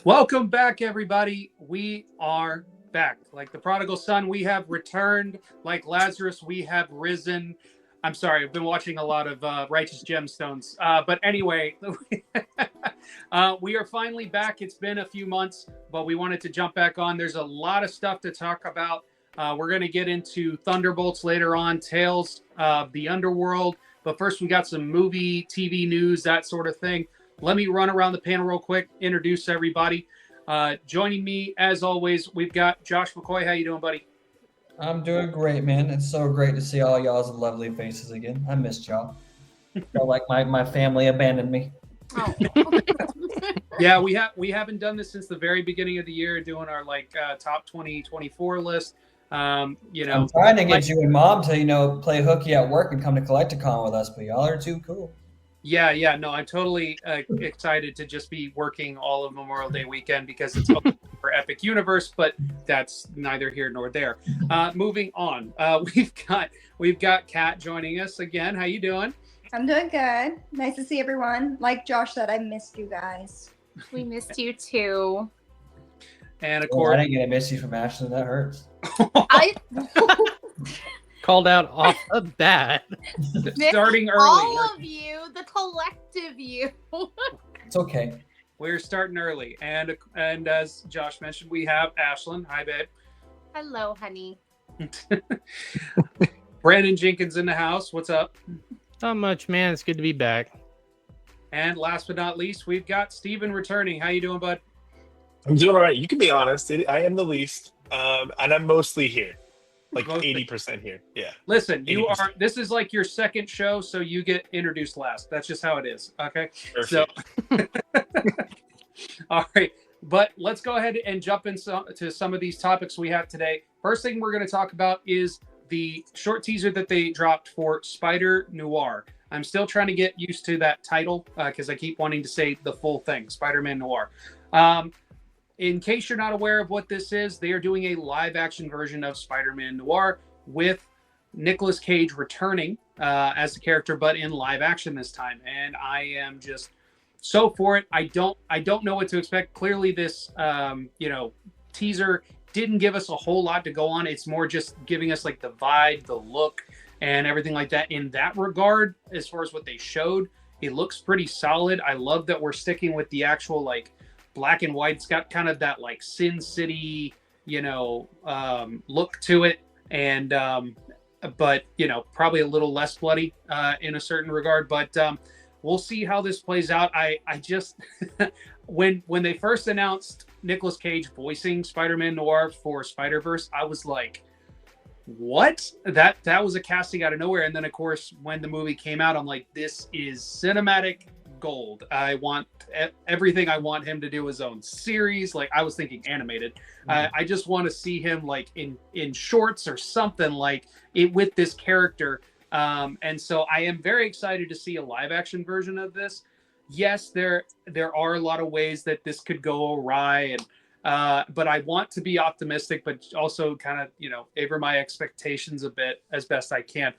Welcome back, everybody. We are back. Like the prodigal son, we have returned. Like Lazarus, we have risen. I'm sorry, I've been watching a lot of Righteous Gemstones. But anyway, we are finally back. It's been a few months, but we wanted to jump back on. There's a lot of stuff to talk about. We're going to get into Thunderbolts later on, Tales of the Underworld. But first, we got some movie, TV news, that sort of thing. Let me run around the panel real quick, introduce everybody. Joining me, as always, we've got Josh McCoy. How you doing, buddy? I'm doing great, man. It's so great to see all y'all's lovely faces again. I missed y'all. Felt like my family abandoned me. Oh. Yeah, we haven't done this since the very beginning of the year, doing our top 2024 list. I'm trying to get you and mom to play hooky at work and come to Collecticon with us, but y'all are too cool. Yeah, no, I'm totally excited to just be working all of Memorial Day weekend because it's open for Epic Universe, but that's neither here nor there. Moving on, we've got Kat joining us again. How you doing? I'm doing good. Nice to see everyone. Like Josh said, I missed you guys. We missed you too. And of I course, didn't get a miss you from Ashton. That hurts. I Called out off the bat. starting early. all of you, the collective you. It's okay. We're starting early, and as Josh mentioned, we have Ashlyn. Hi, babe. Hello, honey. Brandon Jenkins in the house. What's up? Not much, man. It's good to be back. And last but not least, we've got Steven returning. How you doing, bud? I'm doing all right. You can be honest. I am the least, and I'm mostly here, like Mostly. 80% here. Yeah. Listen, you 80%. are. This is like your second show, so you get introduced last. That's just how it is. Okay. Perfect. So, all right. But let's go ahead and jump into some of these topics we have today. First thing we're going to talk about is the short teaser that they dropped for Spider Noir. I'm still trying to get used to that title because I keep wanting to say the full thing, Spider-Man Noir. In case you're not aware of what this is, they are doing a live-action version of Spider-Man Noir with Nicolas Cage returning as the character, but in live action this time. And I am just so for it. I don't know what to expect. Clearly, this teaser didn't give us a whole lot to go on. It's more just giving us like the vibe, the look, and everything like that. In that regard, as far as what they showed, it looks pretty solid. I love that we're sticking with the actual like black and white. It's got kind of that like Sin City, look to it, and but probably a little less bloody in a certain regard. But we'll see how this plays out. I just when they first announced Nicolas Cage voicing Spider-Man Noir for Spider-Verse, I was like, what? That was a casting out of nowhere. And then of course when the movie came out, I'm like, this is cinematic gold. I want everything. I want him to do his own series. Like I was thinking animated. I just want to see him like in shorts or something like it with this character. And so I am very excited to see a live action version of this. Yes, there are a lot of ways that this could go awry, and but I want to be optimistic, but also kind of aver my expectations a bit as best I can.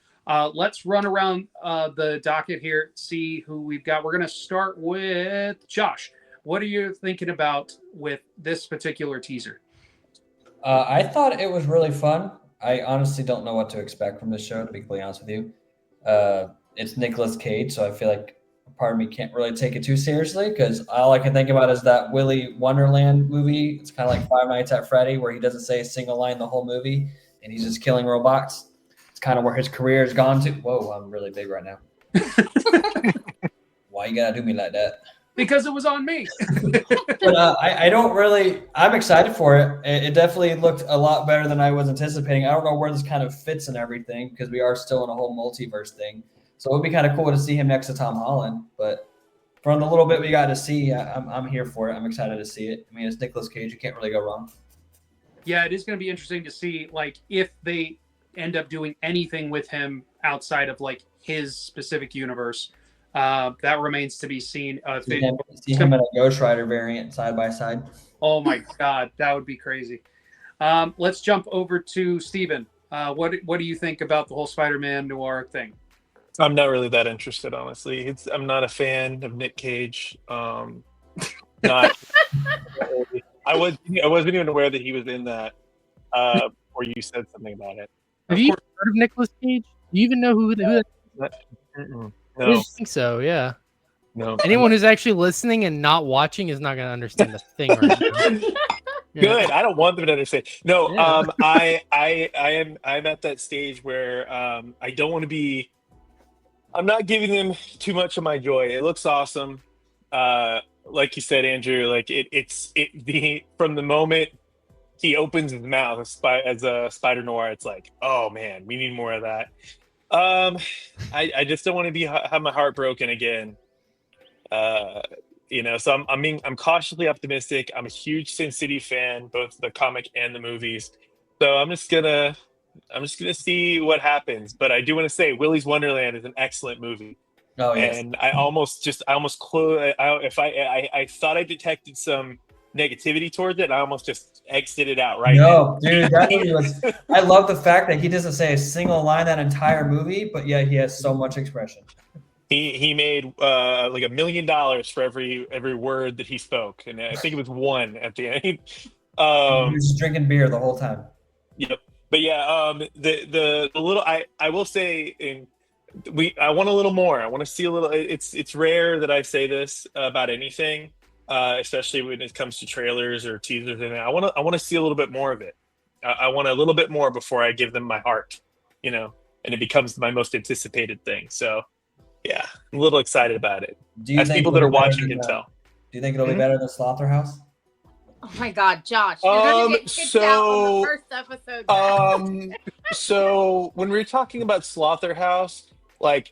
Let's run around the docket here, see who we've got. We're going to start with Josh. What are you thinking about with this particular teaser? I thought it was really fun. I honestly don't know what to expect from this show, to be completely honest with you. It's Nicolas Cage, so I feel like part of me can't really take it too seriously because all I can think about is that Willy Wonderland movie. It's kind of like Five Nights at Freddy, where he doesn't say a single line the whole movie, and he's just killing robots. It's kind of where his career has gone to. Whoa, I'm really big right now. Why you gotta do me like that? Because it was on me. But I don't really. I'm excited for it. It definitely looked a lot better than I was anticipating. I don't know where this kind of fits and everything because we are still in a whole multiverse thing. So it would be kind of cool to see him next to Tom Holland. But from the little bit we got to see, I'm here for it. I'm excited to see it. I mean, it's Nicolas Cage. You can't really go wrong. Yeah, it is going to be interesting to see like if they end up doing anything with him outside of like his specific universe. That remains to be seen. See him in a Ghost Rider variant side by side. Oh my God, that would be crazy. Let's jump over to Steven. What do you think about the whole Spider-Man Noir thing? I'm not really that interested, honestly. I'm not a fan of Nick Cage. Not I wasn't even aware that he was in that. Or you said something about it. Have you heard of Nicolas Cage? Do you even know who that Mm-mm. I No, just think so, yeah. no. Anyone who's actually listening and not watching is not going to understand the thing right now. Yeah. Good. I don't want them to understand. No, Yeah. I'm at that stage where I don't want to be. I'm not giving them too much of my joy. It looks awesome. Like you said, Andrew, like from the moment he opens his mouth as a Spider Noir, it's like, oh man, we need more of that. I just don't want to have my heart broken again. So I'm cautiously optimistic. I'm a huge Sin City fan, both the comic and the movies. So I'm just gonna see what happens. But I do want to say, Willy's Wonderland is an excellent movie. Oh yes. And I almost closed. I thought I detected some negativity towards it, and I almost just exited out right now. No, dude, that movie was. I love the fact that he doesn't say a single line that entire movie, but yeah, he has so much expression. He made like $1 million for every word that he spoke, and I think it was one at the end. He was just drinking beer the whole time. Yep. But yeah, the little I will say I want a little more. I want to see a little. It's rare that I say this about anything, especially when it comes to trailers or teasers. And I want to see a little bit more of it. I want a little bit more before I give them my heart, and it becomes my most anticipated thing. So yeah, I'm a little excited about it. Do you As think people that are watching can tell. Do you think it'll be better than Slaughterhouse? Oh my God, Josh! You're gonna get kicked out on the first episode. So when we're talking about Slaughterhouse, like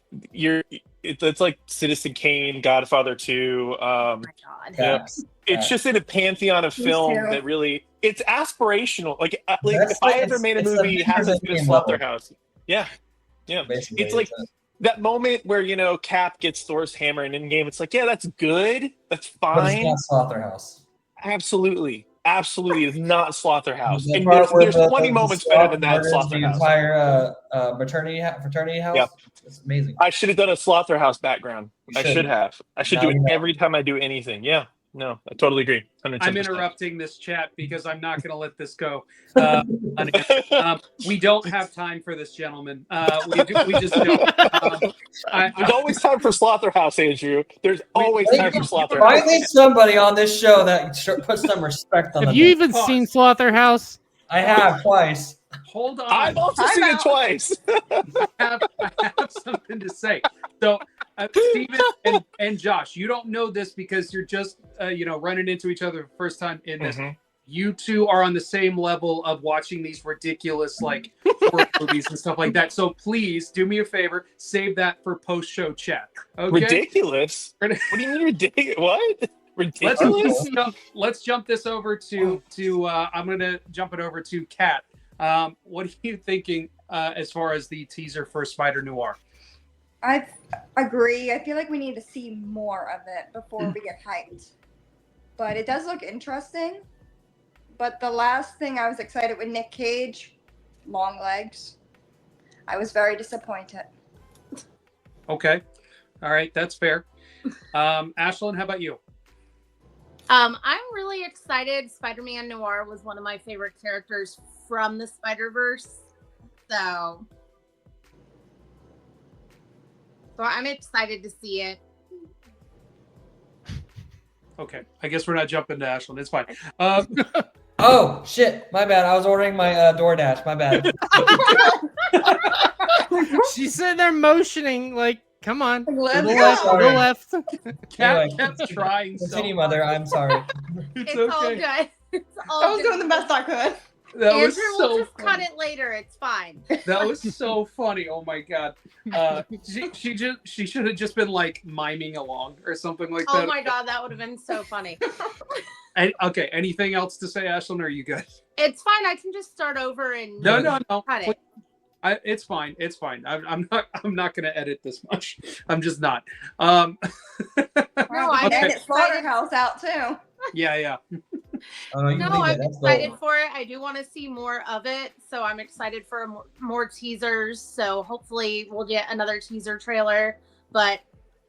it's like Citizen Kane, Godfather 2. Oh my God! It's just in a pantheon of film that really it's aspirational. Like if I ever made a movie, it has to be Slaughterhouse. Yeah. Basically, it's like that moment where Cap gets Thor's hammer in Endgame. It's like, yeah, that's good, that's fine. But it's not Slaughterhouse. Absolutely, it's not Slaughterhouse. The And part there's where 20 moments better than that Slaughterhouse. The entire fraternity house. Yep. It's amazing. I should have done a Slaughterhouse background. I should have. I should do it every time I do anything. Yeah. No, I totally agree. 110%. I'm interrupting this chat because I'm not going to let this go. We don't have time for this, gentlemen. We just don't. There's always time for Slaughterhouse, Andrew. There's always time for Slaughterhouse. Finally, somebody on this show that puts some respect on. Have you even seen Slaughterhouse? I have twice. Hold on. I've also seen it twice. I have something to say. So, Steven and Josh, you don't know this because you're just running into each other the first time in this. Mm-hmm. You two are on the same level of watching these ridiculous horror movies and stuff like that. So please do me a favor, save that for post-show chat. Okay? Ridiculous? What do you mean ridiculous? What? Ridiculous? Let's jump this over to I'm going to jump it over to Kat. What are you thinking as far as the teaser for Spider Noir? I agree. I feel like we need to see more of it before we get hyped. But it does look interesting. But the last thing I was excited with Nick Cage, long legs. I was very disappointed. Okay. All right. That's fair. Ashlyn, how about you? I'm really excited. Spider-Man Noir was one of my favorite characters from the Spider-Verse. So I'm excited to see it. Okay. I guess we're not jumping to Ashlyn. It's fine. Oh, shit. My bad. I was ordering my DoorDash. My bad. She's sitting there motioning like, come on. Go left. Kat's trying Continue, so mother. I'm sorry. It's okay. all good. It's all I was good. doing the best I could. That Andrew was so will just funny. cut it later. It's fine. That was so funny. Oh my god. She should have just been miming along or something like that. Oh my god, that would have been so funny. Okay. Anything else to say, Ashlyn? Or are you good? It's fine. I can just start over and No. cut it. It's fine. It's fine. I'm not going to edit this much. I'm just not. I'm edit Slaughterhouse out too. Yeah. I'm excited for it. I do want to see more of it, so I'm excited for more teasers. So hopefully we'll get another teaser trailer. But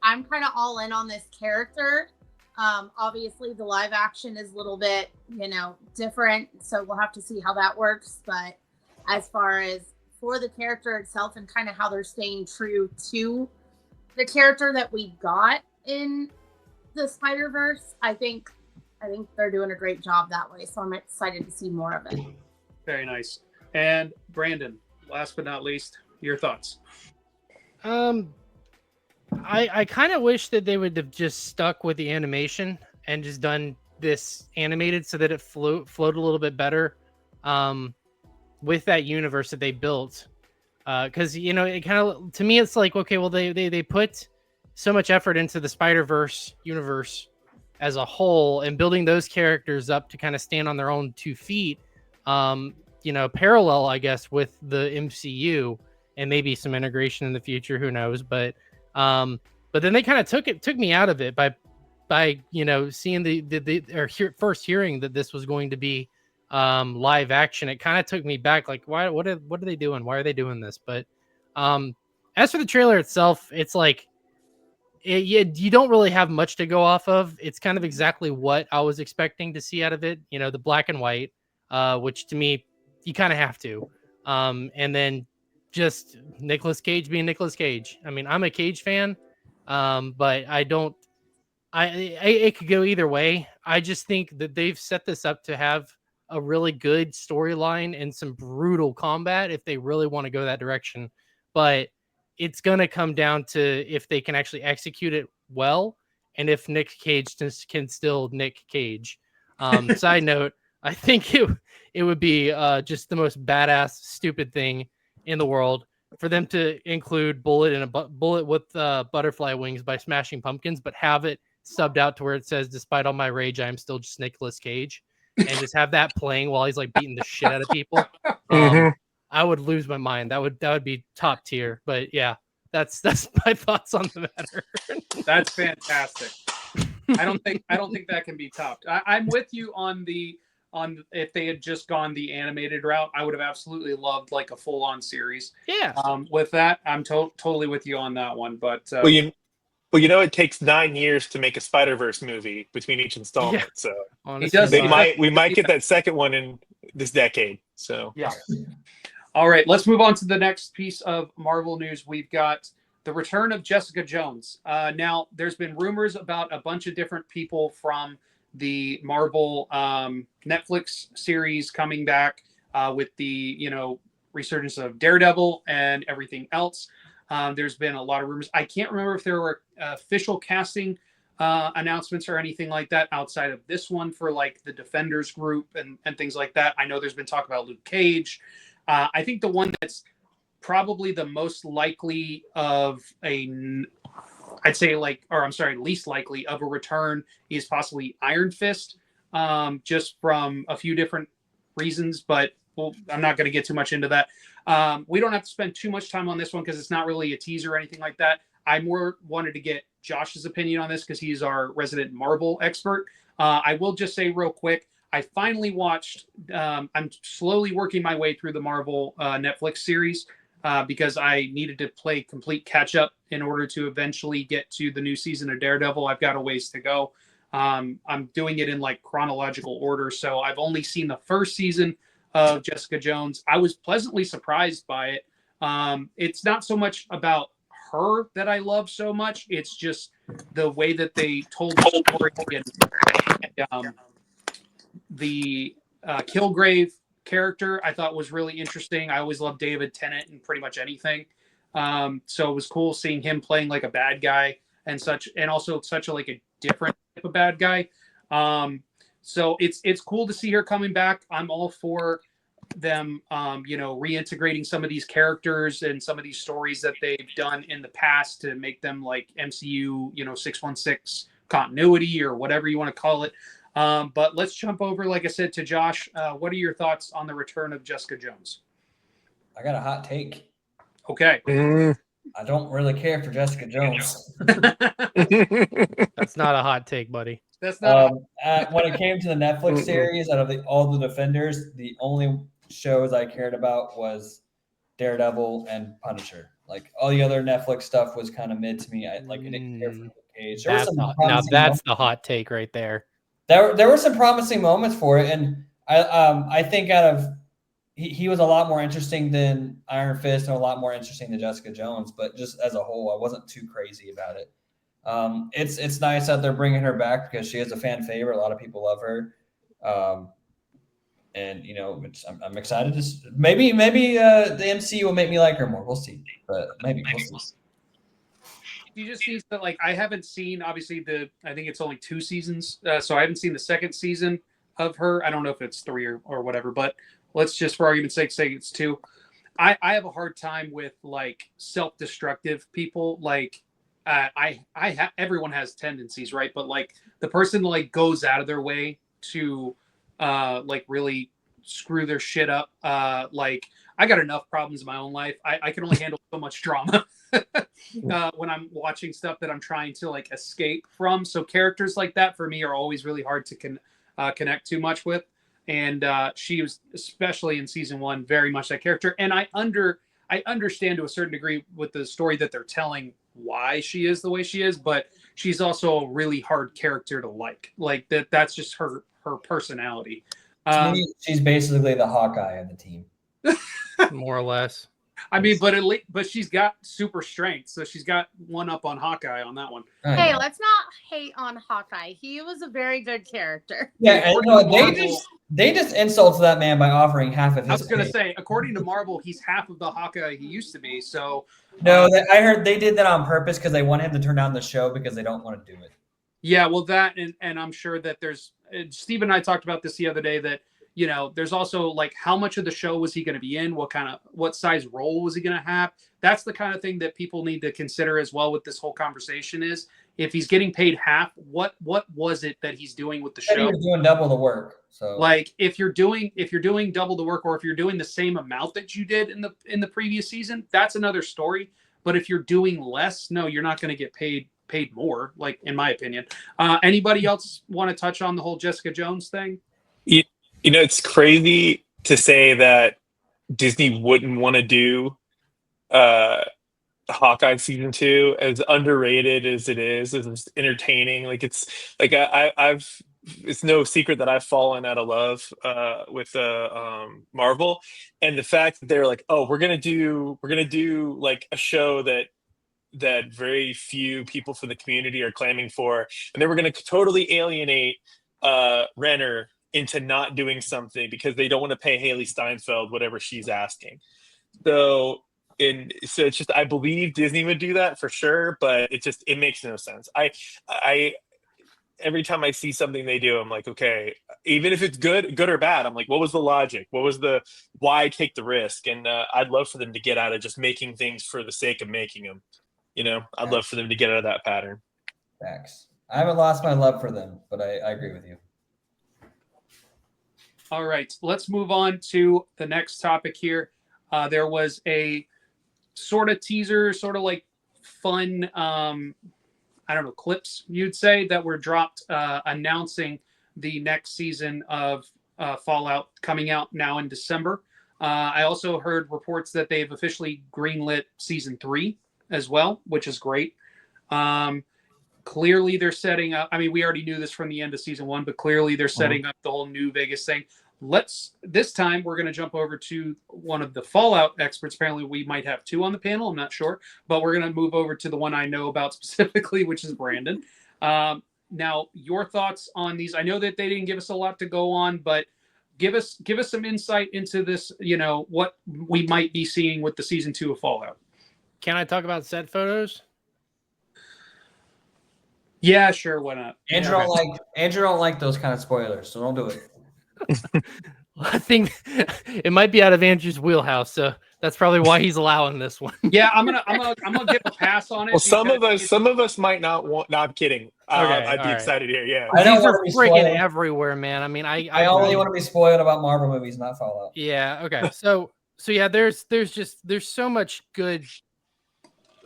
I'm kind of all in on this character. Obviously, the live action is a little bit, different, so we'll have to see how that works. But as far as for the character itself and kind of how they're staying true to the character that we got in the Spider-Verse, I think they're doing a great job that way. So I'm excited to see more of it. Very nice. And Brandon, last but not least, your thoughts. I kind of wish that they would have just stuck with the animation and just done this animated so that it flowed a little bit better with that universe that they built. Because it kind of, to me, it's like, okay, well, they put so much effort into the Spider-Verse universe as a whole and building those characters up to kind of stand on their own 2 feet, parallel, I guess, with the MCU and maybe some integration in the future, who knows? But then they kind of took me out of it by seeing first hearing that this was going to be live action. It kind of took me back, like, what are they doing? Why are they doing this? But as for the trailer itself, it's like you don't really have much to go off of. It's kind of exactly what I was expecting to see out of it. The black and white, which to me, you kind of have to. And then just Nicolas Cage being Nicolas Cage. I mean, I'm a Cage fan, but I don't. It could go either way. I just think that they've set this up to have a really good storyline and some brutal combat if they really want to go that direction. But it's going to come down to if they can actually execute it well and if Nick Cage can still Nick Cage. Side note, I think it would be just the most badass, stupid thing in the world for them to include Bullet with butterfly wings by Smashing Pumpkins, but have it subbed out to where it says, "Despite all my rage, I am still just Nicolas Cage," and just have that playing while he's like beating the shit out of people. I would lose my mind. That would be top tier. But yeah, that's my thoughts on the matter. That's fantastic. I don't think that can be topped. I'm with you on if they had just gone the animated route, I would have absolutely loved like a full on series. Yeah. With that, I'm totally with you on that one. But it takes 9 years to make a Spider-Verse movie between each installment. Yeah. So honestly, we might get that second one in this decade. So yeah. All right, let's move on to the next piece of Marvel news. We've got the return of Jessica Jones. Now, there's been rumors about a bunch of different people from the Marvel Netflix series coming back with the resurgence of Daredevil and everything else. There's been a lot of rumors. I can't remember if there were official casting announcements or anything like that outside of this one for like the Defenders group and things like that. I know there's been talk about Luke Cage. I think the one that's probably the most likely least likely of a return is possibly Iron Fist, just from a few different reasons, but I'm not going to get too much into that. We don't have to spend too much time on this one because it's not really a teaser or anything like that. I more wanted to get Josh's opinion on this because he's our resident Marvel expert. I will just say real quick, I finally watched, I'm slowly working my way through the Marvel Netflix series because I needed to play complete catch up in order to eventually get to the new season of Daredevil. I've got a ways to go. I'm doing it in like chronological order. So I've only seen the first season of Jessica Jones. I was pleasantly surprised by it. It's not so much about her that I love so much. It's just the way that they told the story. The Kilgrave character I thought was really interesting. I always loved David Tennant in pretty much anything. So it was cool seeing him playing like a bad guy and such, and also such a different type of bad guy. So it's cool to see her coming back. I'm all for them, reintegrating some of these characters and some of these stories that they've done in the past to make them like MCU, 616 continuity or whatever you want to call it. But let's jump over, like I said, to Josh. What are your thoughts on the return of Jessica Jones? I got a hot take. Okay. I don't really care for Jessica Jones. That's not a hot take, buddy. That's not. When it came to the Netflix series, out of all the Defenders, the only shows I cared about was Daredevil and Punisher. Like all the other Netflix stuff was kind of mid to me. I didn't care for the Cage. There were some now promising that's moments. the hot take right there. There were some promising moments for it, and I think out of he was a lot more interesting than Iron Fist and a lot more interesting than Jessica Jones. But just as a whole, I wasn't too crazy about it. It's nice that they're bringing her back because she is a fan favorite. A lot of people love her, and I'm excited to maybe the MCU will make me like her more. We'll see, but maybe we'll see. You just see that, like, I haven't seen, obviously, I think it's only 2 seasons, so I haven't seen the second season of her. I don't know if it's 3 or whatever, but let's just, for argument's sake, say it's 2. I have a hard time with, like, self-destructive people. Like, everyone has tendencies, right? But, like, the person, like, goes out of their way to, like, really screw their shit up. Like, I got enough problems in my own life. I can only handle so much drama when I'm watching stuff that I'm trying to, like, escape from. So characters like that for me are always really hard to connect too much with. And she was, especially in season 1, very much that character. And I understand to a certain degree with the story that they're telling why she is the way she is, but she's also a really hard character to like. Like that's just her personality. To me, she's basically the Hawkeye of the team. More or less. I mean, but she's got super strength, so she's got one up on Hawkeye on that one. Hey, let's not hate on Hawkeye. He was a very good character. Yeah, and they just insulted that man by offering half of his. I was going to say, according to Marvel, he's half of the Hawkeye he used to be. So no, I heard they did that on purpose because they want him to turn down the show because they don't want to do it. Yeah, well, that and I'm sure that there's Steve and I talked about this the other day that. There's also, like, how much of the show was he going to be in? What size role was he going to have? That's the kind of thing that people need to consider as well with this whole conversation is if he's getting paid half, what was it that he's doing with the show? He was doing double the work. So like if you're doing double the work, or if you're doing the same amount that you did in the previous season, that's another story. But if you're doing less, no, you're not going to get paid more, like, in my opinion. Anybody else want to touch on the whole Jessica Jones thing? It's crazy to say that Disney wouldn't want to do Hawkeye season 2, as underrated as it is, as entertaining. Like, it's like it's no secret that I've fallen out of love with Marvel, and the fact that they're like, oh, we're gonna do like a show that very few people from the community are claiming for, and then we're gonna totally alienate Renner into not doing something because they don't want to pay Haley Steinfeld whatever she's asking. So it's just, I believe Disney would do that for sure, but it makes no sense. I every time I see something they do, I'm like, okay, even if it's good or bad, I'm like, what was the logic? Why take the risk? And I'd love for them to get out of just making things for the sake of making them. I'd love for them to get out of that pattern. Facts. I haven't lost my love for them, but I agree with you. All right, let's move on to the next topic here. There was a sort of teaser, sort of like fun, clips, you'd say, that were dropped announcing the next season of Fallout coming out now in December. I also heard reports that they've officially greenlit season 3 as well, which is great. Clearly they're setting up, I mean, we already knew this from the end of season 1, but clearly they're setting up the whole New Vegas thing. This time we're going to jump over to one of the Fallout experts. Apparently we might have 2 on the panel, I'm not sure, but we're going to move over to the one I know about specifically, which is Brandon. Now, your thoughts on these. I know that they didn't give us a lot to go on, but give us some insight into this, what we might be seeing with the season 2 of Fallout. Can I talk about set photos? Yeah, sure. Why not? Andrew don't like those kind of spoilers, so don't do it. I think it might be out of Andrew's wheelhouse, so that's probably why he's allowing this one. Yeah, I'm gonna give a pass on it. Well, some of us might not want. No, I'm kidding. I'd be excited here. Yeah, these are freaking everywhere, man. I mean, I only want to be spoiled about Marvel movies, not Fallout. Yeah. Okay. So yeah, there's so much good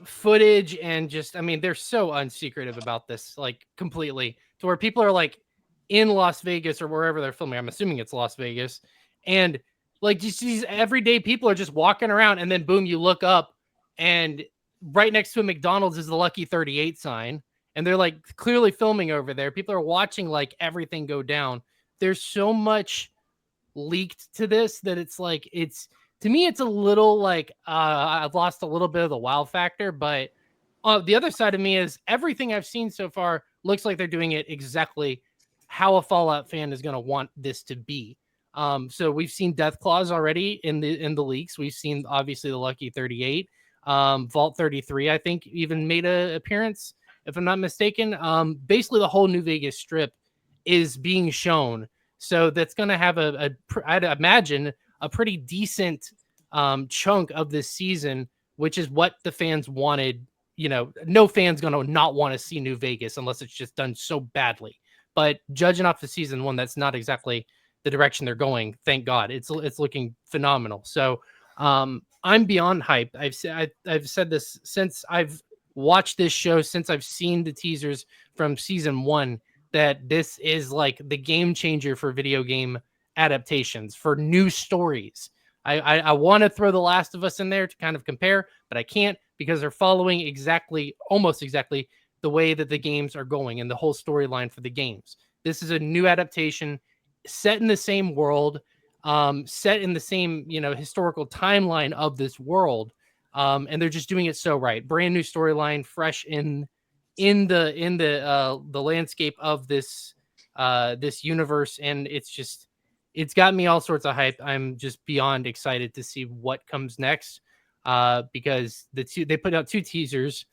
footage, and just, I mean, they're so unsecretive about this, like, completely, to where people are like in Las Vegas or wherever they're filming. I'm assuming it's Las Vegas, and like just these everyday people are just walking around, and then boom, you look up, and right next to a McDonald's is the Lucky 38 sign, and they're like clearly filming over there. People are watching like everything go down. There's so much leaked to this that it's like, to me, it's a little like I've lost a little bit of the wow factor. But the other side of me is everything I've seen so far looks like they're doing it exactly how a Fallout fan is going to want this to be. So we've seen Death Claws already in the leaks. We've seen obviously the Lucky 38, Vault 33. I think even made an appearance, if I'm not mistaken. Basically, the whole New Vegas Strip is being shown. So that's going to have I'd imagine, a pretty decent chunk of this season, which is what the fans wanted. You know, no fan's going to not want to see New Vegas unless it's just done so badly. But judging off the season one, that's not exactly the direction they're going. Thank God, it's looking phenomenal. So I'm beyond hyped. I've said this since I've watched this show, since I've seen the teasers from season one, that this is like the game changer for video game adaptations, for new stories. I want to throw The Last of Us in there to kind of compare, but I can't, because they're following almost exactly the way that the games are going and the whole storyline for the games. This is a new adaptation set in the same world, set in the same, historical timeline of this world. And they're just doing it so right. Brand new storyline, fresh in the landscape of this universe. And it's got me all sorts of hype. I'm just beyond excited to see what comes next. Because they put out 2 teasers.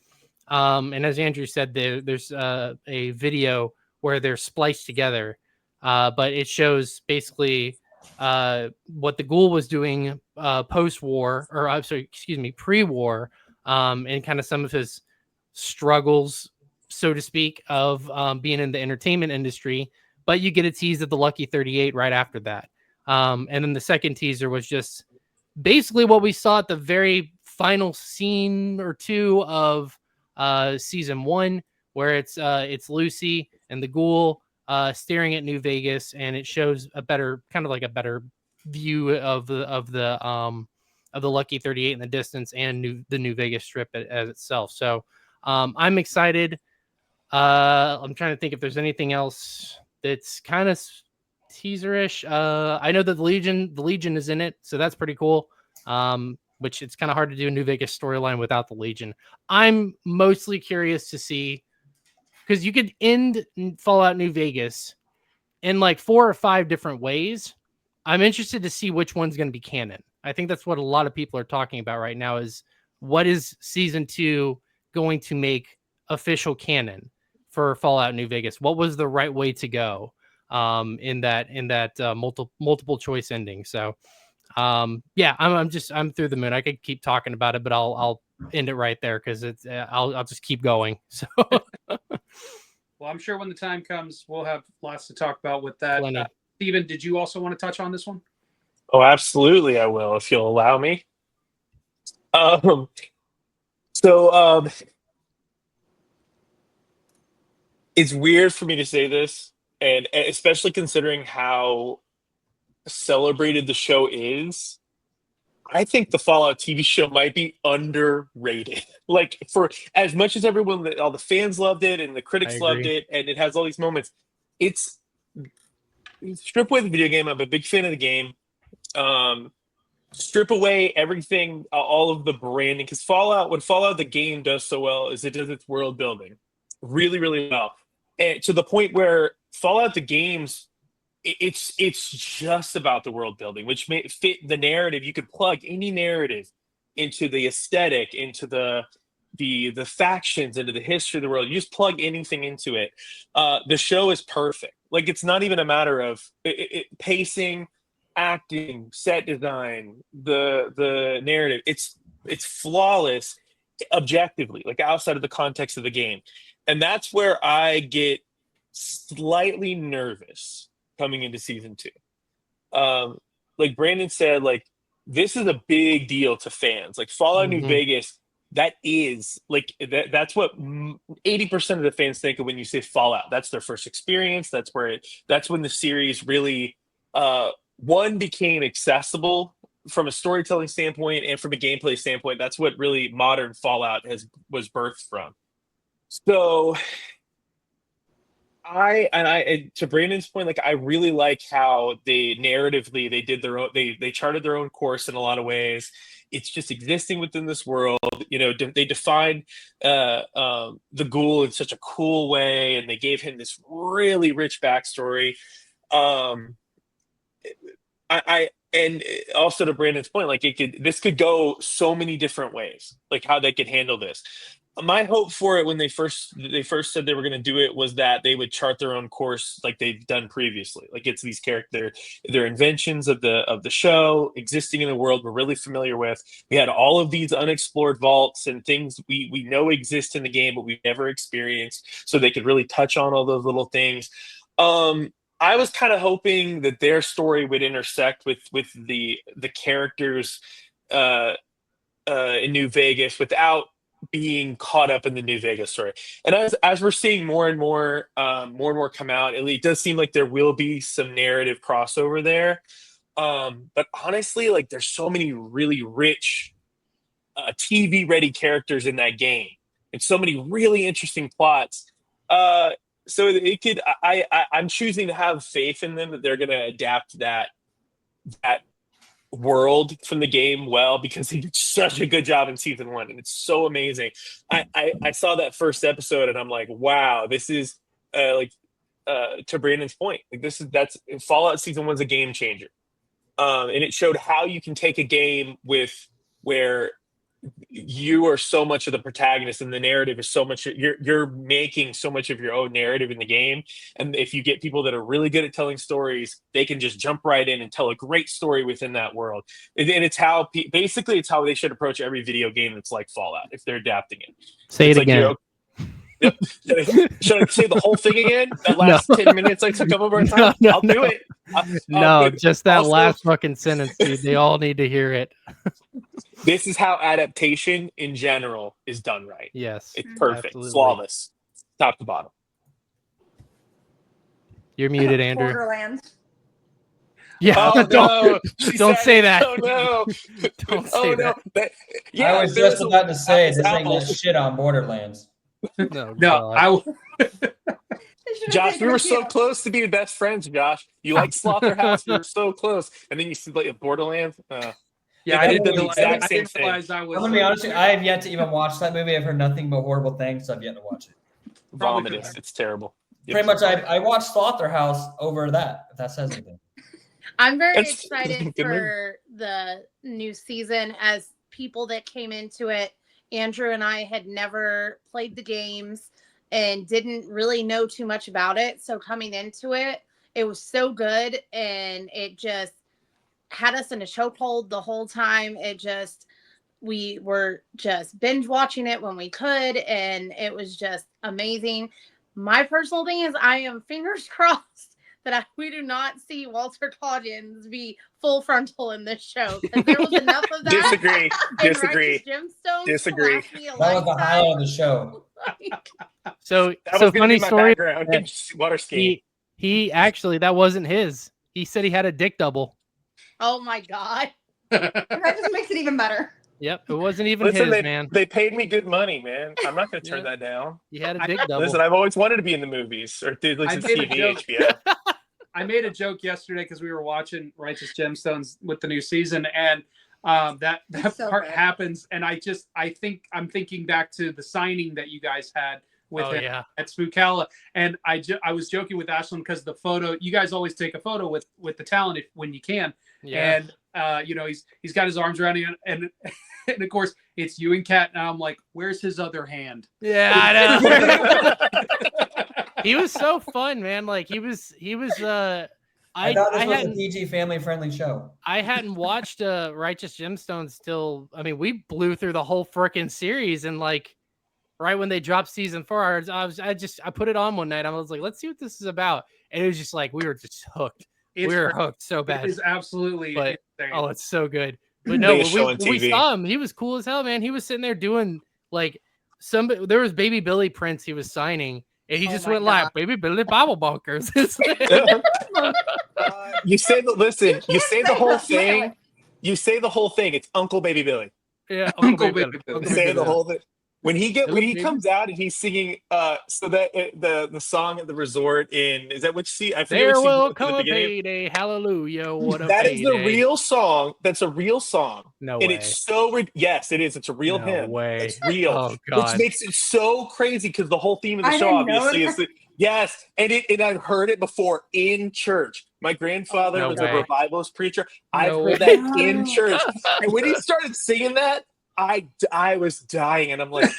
And as Andrew said, there's a video where they're spliced together. But it shows basically what the Ghoul was doing post-war, or I'm sorry, excuse me, pre-war, and kind of some of his struggles, so to speak, of being in the entertainment industry. But you get a tease of the Lucky 38 right after that. And then the second teaser was just basically what we saw at the very final scene or 2 of season 1, where it's Lucy and the Ghoul staring at New Vegas, and it shows a better view of the Lucky 38 in the distance, and the New Vegas Strip as itself. So I'm excited. I'm trying to think if there's anything else that's kind of teaserish. I know that the Legion is in it, so that's pretty cool. Which it's kind of hard to do a New Vegas storyline without the Legion. I'm mostly curious to see, because you could end Fallout New Vegas in like 4 or 5 different ways. I'm interested to see which one's going to be canon. I think that's what a lot of people are talking about right now, is what is season 2 going to make official canon for Fallout New Vegas? What was the right way to go in that multiple choice ending? So yeah, I'm through the moon. I could keep talking about it, but I'll end it right there, because I'll just keep going. So well, I'm sure when the time comes, we'll have lots to talk about with that. Steven, did you also want to touch on this one? Oh, absolutely, I will, if you'll allow me. It's weird for me to say this, and especially considering how celebrated the show is. I think the Fallout TV show might be underrated. Like, for as much as all the fans loved it and the critics loved it, and it has all these moments, it's strip away the video game. I'm a big fan of the game. Strip away everything, all of the branding, because what Fallout the game does so well is it does its world building really, really well, and to the point where Fallout the games, it's just about the world building, which may fit the narrative. You could plug any narrative into the aesthetic, into the factions, into the history of the world. You just plug anything into it. The show is perfect. Like, it's not even a matter of pacing, acting, set design, the narrative. It's flawless objectively, like outside of the context of the game. And that's where I get slightly nervous coming into season 2. Like Brandon said, like, this is a big deal to fans. Like, Fallout New Vegas, that's what 80% of the fans think of when you say Fallout. That's their first experience. That's when the series really became accessible from a storytelling standpoint and from a gameplay standpoint. That's what really modern Fallout was birthed from. So to Brandon's point, like I really like how they narratively they did their own they charted their own course in a lot of ways. It's just existing within this world. They defined the ghoul in such a cool way, and they gave him this really rich backstory. Um, and also to Brandon's point, like this could go so many different ways, like how they could handle this. My hope for it when they first said they were going to do it was that they would chart their own course like they've done previously. Like it's these characters, their inventions of the show existing in the world we're really familiar with. We had all of these unexplored vaults and things we know exist in the game, but we've never experienced. So they could really touch on all those little things. I was kind of hoping that their story would intersect with the characters in New Vegas without being caught up in the New Vegas story. And as we're seeing more and more come out, it does seem like there will be some narrative crossover there. But honestly, like there's so many really rich TV ready characters in that game, and so many really interesting plots. So it could. I'm choosing to have faith in them that they're going to adapt that world from the game well, because he did such a good job in season 1, and it's so amazing. I saw that first episode and I'm like, wow, this is to Brandon's point, like that's Fallout season 1's a game changer, and it showed how you can take a game where you are so much of the protagonist and the narrative is so much, you're making so much of your own narrative in the game. And if you get people that are really good at telling stories, they can just jump right in and tell a great story within that world. And it's how basically it's how they should approach every video game that's like Fallout if they're adapting it. Say it's it again. Should I say the whole thing again? That last 10 minutes I took up over time? No, I'll do it. No, just that last fucking sentence, dude. They all need to hear it. This is how adaptation in general is done right. Yes. It's perfect. Absolutely. Flawless. Top to bottom. You're muted, Andrew. Borderlands. Yeah. Oh, don't say that. Oh, no. Don't say that. I was just about to say, this ain't got shit on Borderlands. No, Josh, we were so close to being best friends, Josh. You like Slaughterhouse, we were so close. And then you see like Borderlands. Yeah, I didn't realize I was. I'm gonna be honest with you, I have yet to even watch that movie. I've heard nothing but horrible things, so I've yet to watch it. Vomitous. It's terrible. Pretty much, I watched Slaughterhouse over that, if that says anything. I'm very excited for the new season. As people that came into it, Andrew and I had never played the games and didn't really know too much about it. So coming into it, it was so good, and it just had us in a chokehold the whole time. We were just binge watching it when we could, and it was just amazing. My personal thing is I am fingers crossed that we do not see Walter Coggins be full frontal in this show, because there was enough of that. Disagree. That was the highlight of the show. So funny story. Water skiing. He actually, that wasn't his. He said he had a dick double. Oh my God. That just makes it even better. Yep, it wasn't even his, man. They paid me good money, man. I'm not going to turn that down. He had a dick double. Listen, I've always wanted to be in the movies, or at least in TV, HBO. I made a joke yesterday because we were watching Righteous Gemstones with the new season, and that so part good. happens, and I'm thinking back to the signing that you guys had with him at Spookala, and I was joking with Ashlyn because the photo, you guys always take a photo with the talent when you can, and he's got his arms around you, and of course it's you and Kat, and I'm like, where's his other hand? Yeah, I know. He was so fun, man. Like he was I thought this was a PG family friendly show. I hadn't watched Righteous Gemstones till, I mean, we blew through the whole freaking series, and like right when they dropped season 4, I put it on one night. I was like, let's see what this is about. And it was just like, we were just hooked. We were hooked so bad. It is absolutely insane. Oh, it's so good. But no, when we saw him, he was cool as hell, man. He was sitting there doing like there was Baby Billy Prince he was signing, and he just went like, Baby Billy Bible Bunkers. You say the whole thing. You say the whole thing. It's Uncle Baby Billy. Yeah, Uncle Baby Billy. Say the whole thing. when he comes out and he's singing so that the song at the resort is that which see I forget There which will sequence at come the a beginning. payday, hallelujah, what a That is the payday. real song. That's a real song. No And way. it's so yes, it is. It's a real No hymn. way. It's real. Oh, Which God. makes it so crazy because the whole theme of the I show didn't know obviously is that. yes, and I've heard it before in church. My grandfather No was way. a revivalist preacher. I've No heard way. that in church. And when he started singing that, I was dying, and I'm like,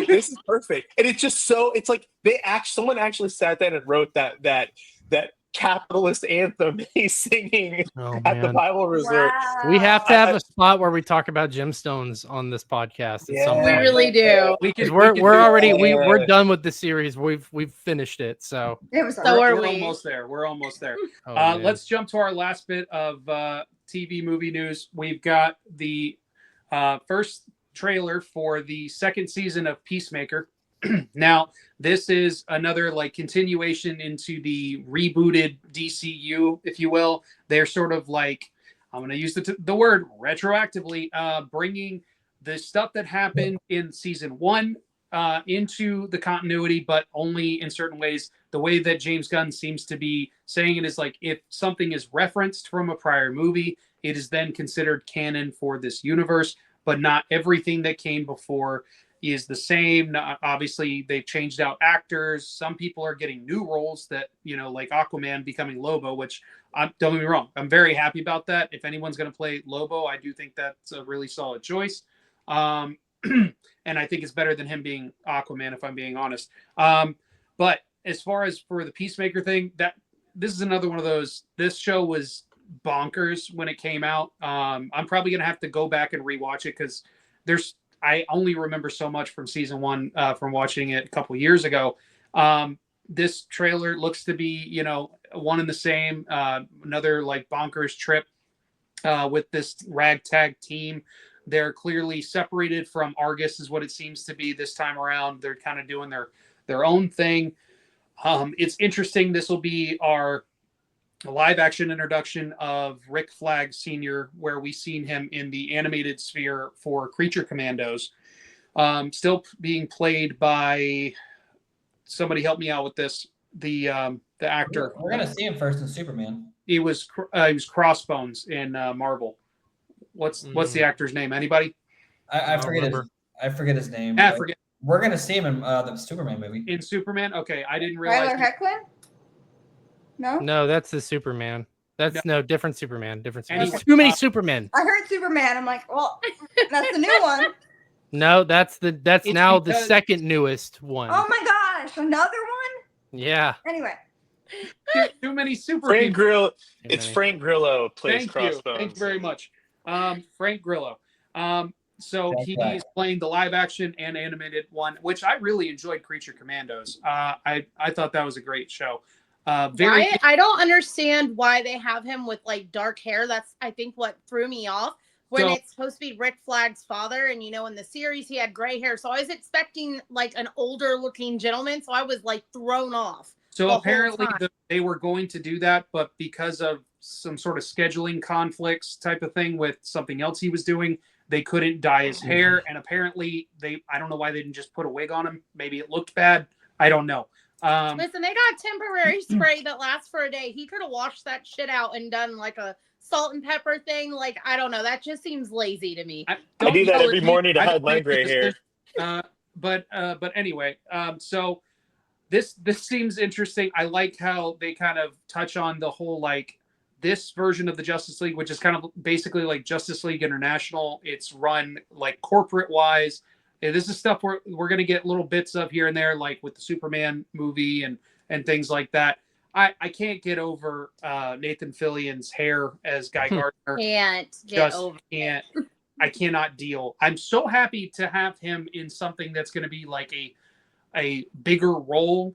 this is perfect. And it's just so it's like someone actually sat down and wrote that capitalist anthem he's singing Oh, at the man. Bible resort. Wow. We have to have a spot where we talk about gemstones on this podcast at some Yeah. We point. really do. We can. 'Cause we're do already it. we're done with the series. We've finished it. So It was So are We're we. almost there. We're almost there. oh, man. Let's jump to our last bit of TV movie news. We've got the first trailer for the second season of Peacemaker. Now, this is another like continuation into the rebooted DCU, if you will. They're sort of like, I'm going to use the word retroactively, bringing the stuff that happened in season one into the continuity, but only in certain ways. The way that James Gunn seems to be saying it is like if something is referenced from a prior movie, it is then considered canon for this universe, but not everything that came before is the same. Obviously, they've changed out actors. Some people are getting new roles that, like Aquaman becoming Lobo, which don't get me wrong, I'm very happy about that. If anyone's going to play Lobo, I do think that's a really solid choice. And I think it's better than him being Aquaman, if I'm being honest. But as far as for the Peacemaker thing, this is another one of those. This show was bonkers when it came out. I'm probably going to have to go back and rewatch it because I only remember so much from season one from watching it a couple years ago. This trailer looks to be, one and the same. Another like bonkers trip with this ragtag team. They're clearly separated from Argus, is what it seems to be this time around. They're kind of doing their own thing. It's interesting. This will be our live action introduction of Rick Flag Sr., where we've seen him in the animated sphere for Creature Commandos. Still being played by somebody, help me out with this. The actor. We're gonna see him first in Superman. He was Crossbones in Marvel. What's the actor's name? Anybody? I don't forget remember. I forget his name. Ah, but forget. We're gonna see him in the Superman movie. In Superman? Okay, I didn't realize. Tyler Hoechlin? No? No, that's the Superman. That's no different Superman. Different Superman. Anyway, Too many Supermen. I heard Superman. I'm like, well, that's the new one. No, that's now the because- second newest one. Oh my gosh, another one? Yeah. Anyway. Too many super Frank people. Grillo. Too It's many. Frank Grillo plays Thank Crossbones. you. Thank you very much. Frank Grillo. So That's he's right. playing the live action and animated one, which I really enjoyed. Creature Commandos. I thought that was a great show. I don't understand why they have him with like dark hair. That's I think what threw me off when So- it's supposed to be Rick Flag's father, and in the series he had gray hair, so I was expecting like an older looking gentleman, so I was like thrown off. So the whole apparently time. they were going to do that, but because of some sort of scheduling conflicts type of thing with something else he was doing, they couldn't dye his hair. And apparently I don't know why they didn't just put a wig on him. Maybe it looked bad. I don't know. Listen, they got temporary spray that lasts for a day. He could have washed that shit out and done like a salt and pepper thing. Like, I don't know. That just seems lazy to me. I do that every morning to I hide don't my make the gray hair. decision. But anyway, so this seems interesting. I like how they kind of touch on the whole like this version of the Justice League, which is kind of basically like Justice League International. It's run like corporate wise. And this is stuff we're going to get little bits of here and there, like with the Superman movie and things like that. I can't get over Nathan Fillion's hair as Guy Gardner. Can't get Just over can't. I cannot deal. I'm so happy to have him in something that's going to be like a bigger role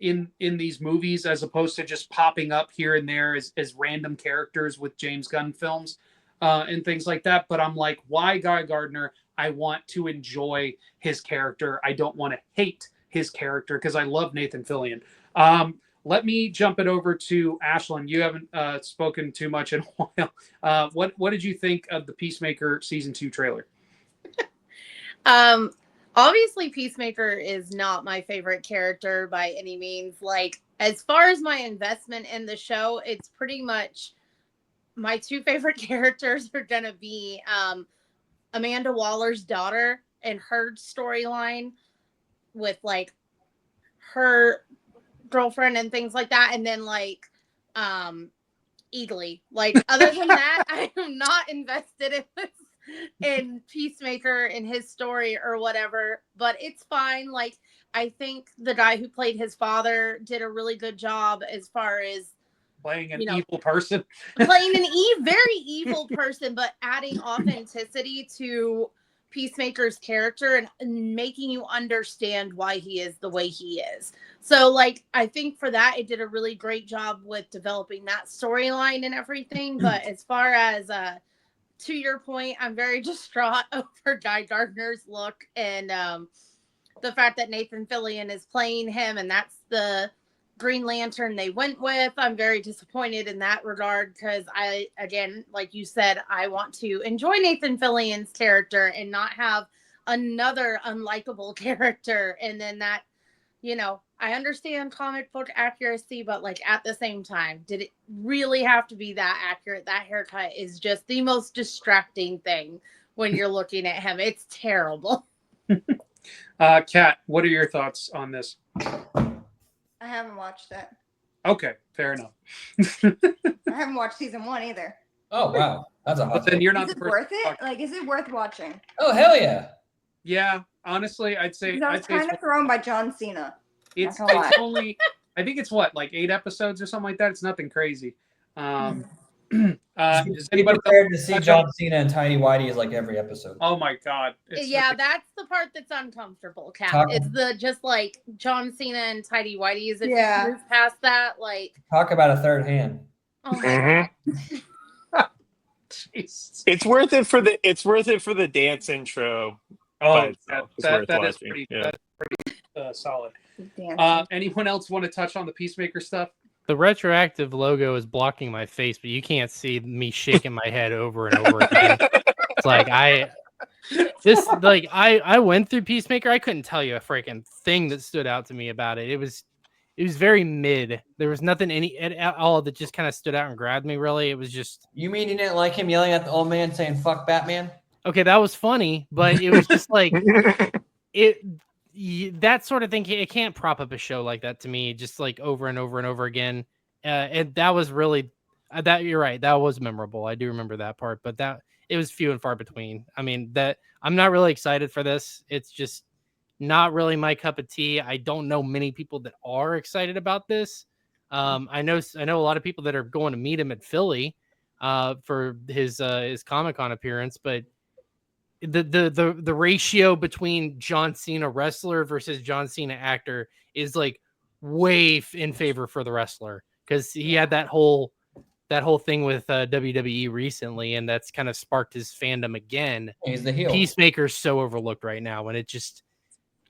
in these movies, as opposed to just popping up here and there as random characters with James Gunn films and things like that. But I'm like, why Guy Gardner? I want to enjoy his character. I don't want to hate his character because I love Nathan Fillion. Let me jump it over to Ashlyn. You haven't spoken too much in a while. What did you think of the Peacemaker season 2 trailer? Obviously, Peacemaker is not my favorite character by any means. Like, as far as my investment in the show, it's pretty much my two favorite characters are going to be Amanda Waller's daughter and her storyline with like her girlfriend and things like that. And then like Eagly. Like, other than that, I am not invested in Peacemaker and his story or whatever, but it's fine. Like, I think the guy who played his father did a really good job as far as playing an evil person. Playing an very evil person, but adding authenticity to Peacemaker's character and making you understand why he is the way he is. So, like, I think for that, it did a really great job with developing that storyline and everything. But as far as, to your point, I'm very distraught over Guy Gardner's look and the fact that Nathan Fillion is playing him, and that's the Green Lantern they went with. I'm very disappointed in that regard because I, again, like you said, I want to enjoy Nathan Fillion's character and not have another unlikable character. And then that, you know, I understand comic book accuracy, but like at the same time, did it really have to be that accurate? That haircut is just the most distracting thing when you're looking at him. It's terrible. Kat, what are your thoughts on this? I haven't watched it. Okay, fair enough. I haven't watched season 1 either. Oh wow, that's a hot. But then you're not Is the it person worth to it? talk- Like, is it worth watching? Oh hell yeah. Yeah, honestly, I'd say Because I was kind of thrown by John Cena. it's not gonna lie. only, I think it's what, like 8 episodes or something like that. It's nothing crazy. Does Be anybody prepared to see John Cena and Tiny Whitey like every episode. Oh my god! Yeah, that's the part that's uncomfortable, Kat. Talk- Is the just like John Cena and Tidy Whitey. Is if Yeah. you move past that, like, Talk about a third hand. oh my god. Jesus. It's worth it for the dance intro. Oh, by itself. It's worth that is watching. pretty, Yeah. that's pretty solid. Dancing. Anyone else want to touch on the Peacemaker stuff? The retroactive logo is blocking my face, but you can't see me shaking my head over and over again. It's like I went through Peacemaker. I couldn't tell you a freaking thing that stood out to me about it. It was very mid. There was nothing at all that just kind of stood out and grabbed me. Really, it was just. You mean you didn't like him yelling at the old man saying "fuck Batman"? Okay, that was funny, but it was just like that sort of thing. It can't prop up a show like that to me, just like over and over and over again. And that was really that. You're right. That was memorable. I do remember that part, but that it was few and far between. I mean, that I'm not really excited for this. It's just not really my cup of tea. I don't know many people that are excited about this. I know a lot of people that are going to meet him at Philly for his Comic-Con appearance, but the ratio between John Cena wrestler versus John Cena actor is like way in favor for the wrestler because he had that whole thing with WWE recently, and that's kind of sparked his fandom again. He's the heel. Peacemaker's so overlooked right now, and it just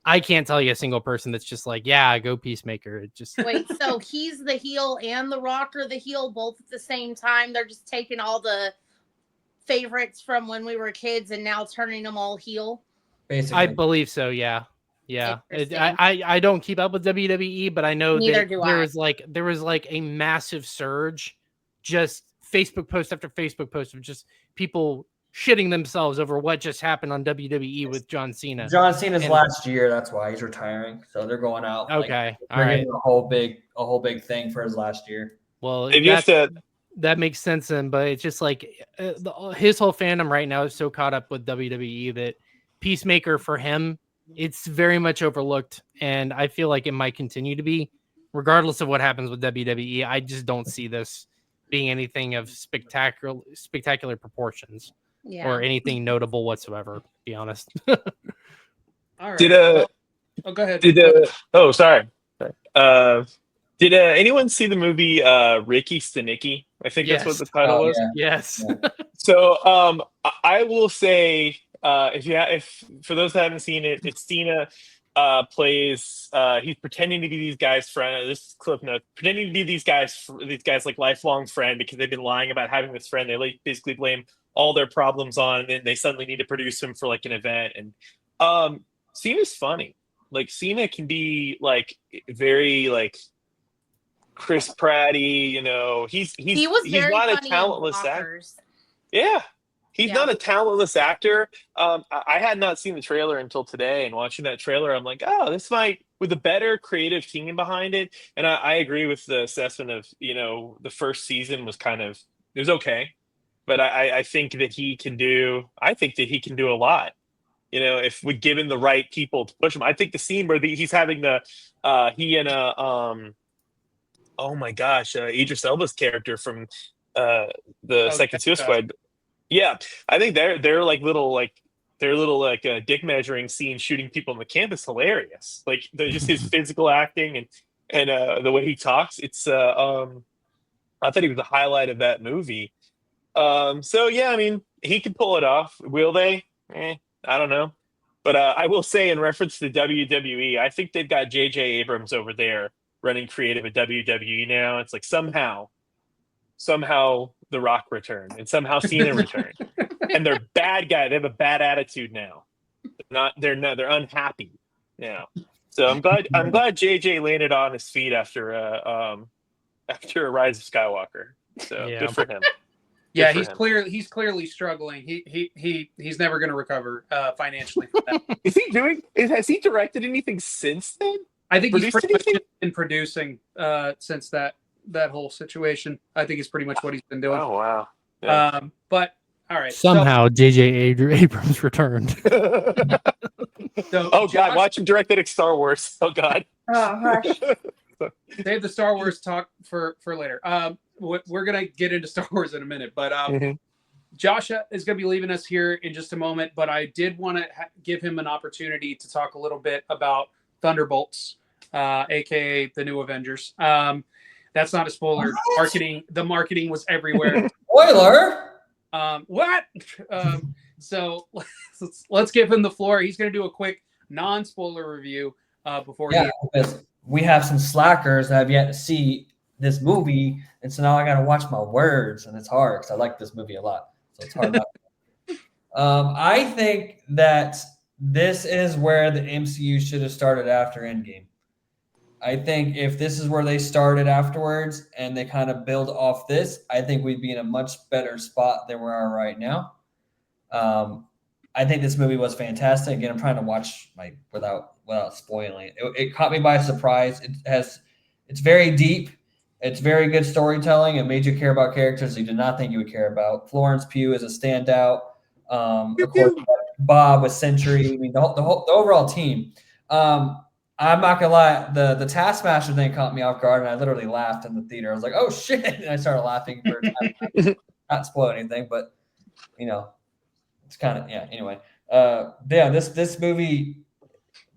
I can't tell you a single person that's just like, yeah, go Peacemaker. It just Wait, so he's the heel and the Rock are the heel both at the same time? They're just taking all the favorites from when we were kids and now turning them all heel? Basically. I believe so. Yeah. Interesting. I don't keep up with WWE, but I know Neither that do there I. was like a massive surge, just Facebook post after Facebook post of just people shitting themselves over what just happened on WWE with John Cena. John Cena's last year. That's why he's retiring. So they're going out. Okay, all right. A whole big thing for his last year. Well, If that makes sense then, but it's just like his whole fandom right now is so caught up with WWE that Peacemaker for him, it's very much overlooked, and I feel like it might continue to be, regardless of what happens with WWE. I just don't see this being anything of spectacular proportions or anything notable whatsoever. To be honest. All right. Go ahead. Sorry. Did anyone see the movie Ricky Stenicki? I think that's what the title was. Yeah. Yes. Yeah. So I will say if for those that haven't seen it, it's Cena plays he's pretending to be these guys' friend. This is Cliff Notes. Pretending to be these guys like lifelong friend because they've been lying about having this friend. They like basically blame all their problems on, and then they suddenly need to produce him for like an event. And Cena's funny. Like Cena can be like very like Chris Pratty, you know. He was he's very not a funny in talentless actor. Walkers. Yeah. He's Yeah. not a talentless actor. I had not seen the trailer until today, and watching that trailer, I'm like, oh, this might, with a better creative team behind it. And I agree with the assessment of, you know, the first season was kind of, it was okay, but I think that he can do. I think that he can do a lot. You know, if we given the right people to push him. I think the scene where he's having the he and oh my gosh, Idris Elba's character from the second Suicide Squad. Yeah, I think they're like little dick measuring scenes shooting people on the campus hilarious. Like just his physical acting and the way he talks. It's I thought he was the highlight of that movie. So yeah, I mean he can pull it off. Will they? I don't know. But I will say, in reference to WWE, I think they've got J.J. Abrams over there running creative at WWE now. It's like somehow The Rock returned, and somehow Cena returned, and they're bad guy. They have a bad attitude now. They're unhappy now. So I'm glad JJ landed on his feet after a Rise of Skywalker. So Yeah. good for him. Yeah, Good for him. he's clearly struggling. He's never going to recover financially from that. Has he directed anything since then? I think he's Produced pretty much anything? been producing since that whole situation. I think is pretty much what he's been doing. Oh wow. Yeah. But all right. Somehow J.J. Abrams returned. So Oh Josh, God, watch him direct the next Star Wars. Oh God. Oh, hush. save the Star Wars talk for later. We're gonna get into Star Wars in a minute, but Mhm. Josh is going to be leaving us here in just a moment. But I did want to give him an opportunity to talk a little bit about Thunderbolts, aka the New Avengers. That's not a spoiler. The marketing was everywhere. Spoiler. What? So let's give him the floor. He's going to do a quick non-spoiler review before. Yeah, because we have some slackers that have yet to see this movie, and so now I got to watch my words, and it's hard because I like this movie a lot, so it's hard. Not I think that this is where the MCU should have started after Endgame. I think if this is where they started afterwards and they kind of build off this, I think we'd be in a much better spot than we are right now. I think this movie was fantastic. Again, I'm trying to watch without spoiling it. It caught me by surprise. It's very deep. It's very good storytelling. It made you care about characters you did not think you would care about. Florence Pugh is a standout. Of course, Bob with Century. I mean, the overall team. I'm not gonna lie, the Taskmaster thing caught me off guard, and I literally laughed in the theater. I was like, "Oh shit!" And I started laughing for not spoil anything, but you know, it's kind of Anyway, this movie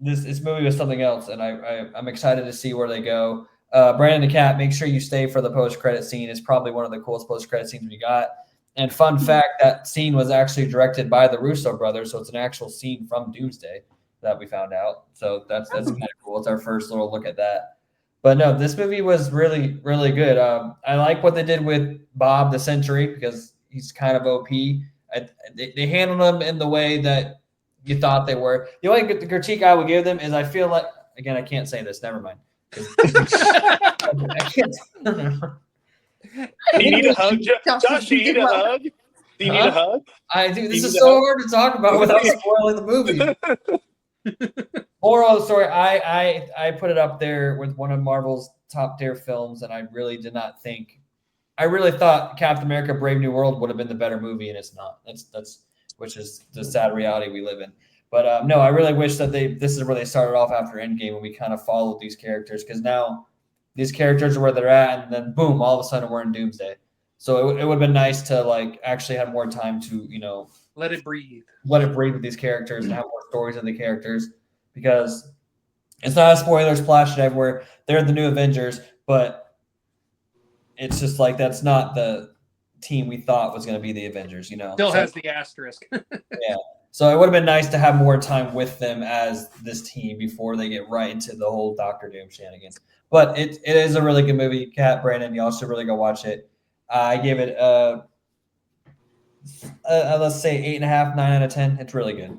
was something else, and I'm excited to see where they go. Brandon the Cat, make sure you stay for the post-credit scene. It's probably one of the coolest post-credit scenes we got. And fun fact, that scene was actually directed by the Russo brothers, so it's an actual scene from Doomsday that we found out. So that's kind of cool. It's our first little look at that. But no, this movie was really, really good. I like what they did with Bob the Century because he's kind of OP. They handled him in the way that you thought they were. The only critique I would give them is I feel like, again, I can't say this. Never mind. I can't. Do you need a hug, Josh? Do you need a hug? Do you need a hug? I do. This is so hard to talk about without spoiling the movie. Moral of the story: I put it up there with one of Marvel's top tier films, and I really did not think. I really thought Captain America: Brave New World would have been the better movie, and it's not. That's which is the sad reality we live in. But no, I really wish that this is where they started off after Endgame, and we kind of followed these characters because now these characters are where they're at, and then boom, all of a sudden we're in Doomsday. So it would have been nice to like actually have more time to let it breathe with these characters and have more stories of the characters, because it's not a spoiler splash everywhere. They're the New Avengers, but it's just like that's not the team we thought was going to be the Avengers. Still has the asterisk. Yeah. So it would have been nice to have more time with them as this team before they get right into the whole Doctor Doom shenanigans. But it is a really good movie. Kat, Brandon, y'all should really go watch it. I gave it let's say 8.5, 9 out of 10. It's really good.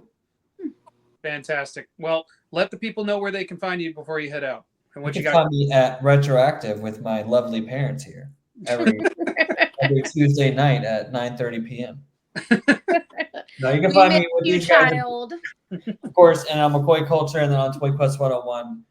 Fantastic. Well, let the people know where they can find you before you head out and what You you can got. find me at Retroactive with my lovely parents here every Tuesday night at 9:30 p.m. No, you can We find miss me with you, these guys, child. of course, and on McCoy Culture, and then on Toy Quest 101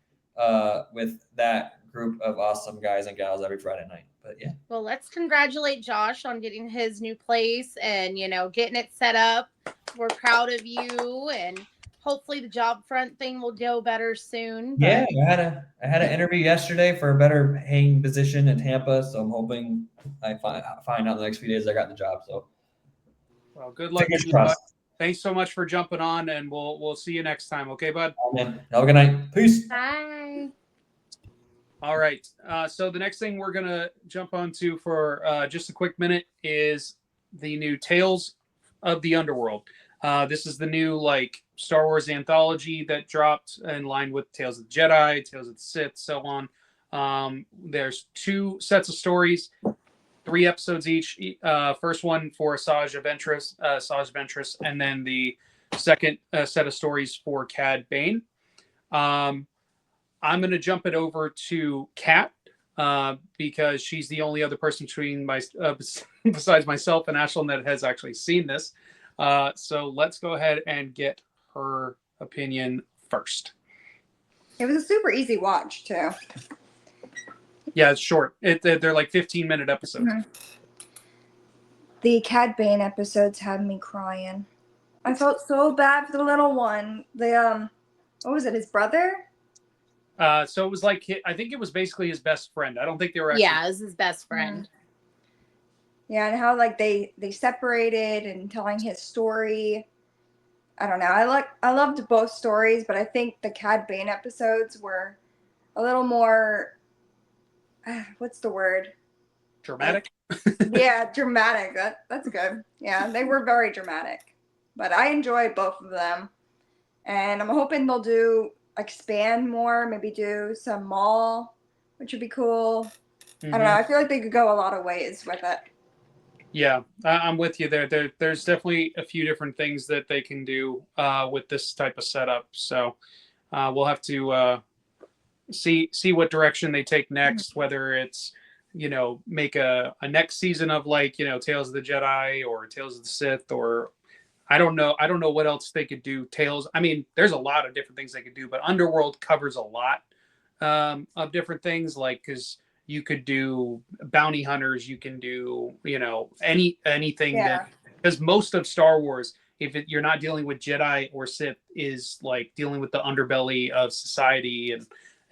with that group of awesome guys and gals every Friday night. But yeah. Well, let's congratulate Josh on getting his new place and, getting it set up. We're proud of you, and hopefully the job front thing will go better soon. But Yeah, I had an interview yesterday for a better paying position in Tampa, so I'm hoping I find out in the next few days I got the job. So Well, good luck fingers to you, bud. crossed. Thanks so much for jumping on, and we'll see you next time. Okay, bud? Oh, man. Have a good night. Peace. bye. All right. So the next thing we're going to jump onto for just a quick minute is the new Tales of the Underworld. This is the new Star Wars anthology that dropped in line with Tales of the Jedi, Tales of the Sith, so on. There's 2 sets of stories, 3 episodes each. First one for Asajj Ventress, and then the second set of stories for Cad Bane. I'm going to jump it over to Kat because she's the only other person besides myself and Ashlyn that has actually seen this. So let's go ahead and get her opinion first. It was a super easy watch too. Yeah, it's short. They're like 15-minute episodes. Mm-hmm. The Cad Bane episodes had me crying. I felt so bad for the little one. The what was it? His brother? So it was I think it was basically his best friend. I don't think they were actually. Yeah, it was his best friend. Yeah, and how they separated and telling his story. I don't know. I loved both stories, but I think the Cad Bane episodes were a little more. What's the word? Dramatic. Yeah, dramatic. That's good. Yeah, they were very dramatic, but I enjoyed both of them, and I'm hoping they'll expand more, maybe do some mall, which would be cool. Mm-hmm. I don't know. I feel like they could go a lot of ways with it. Yeah, I'm with you there. There's definitely a few different things that they can do with this type of setup. So we'll have to see what direction they take next, whether it's make a next season of Tales of the Jedi or Tales of the Sith, or I don't know what else they could do. There's a lot of different things they could do, but Underworld covers a lot of different things, because you could do bounty hunters, you can do anything that, because most of Star Wars, you're not dealing with Jedi or Sith, is dealing with the underbelly of society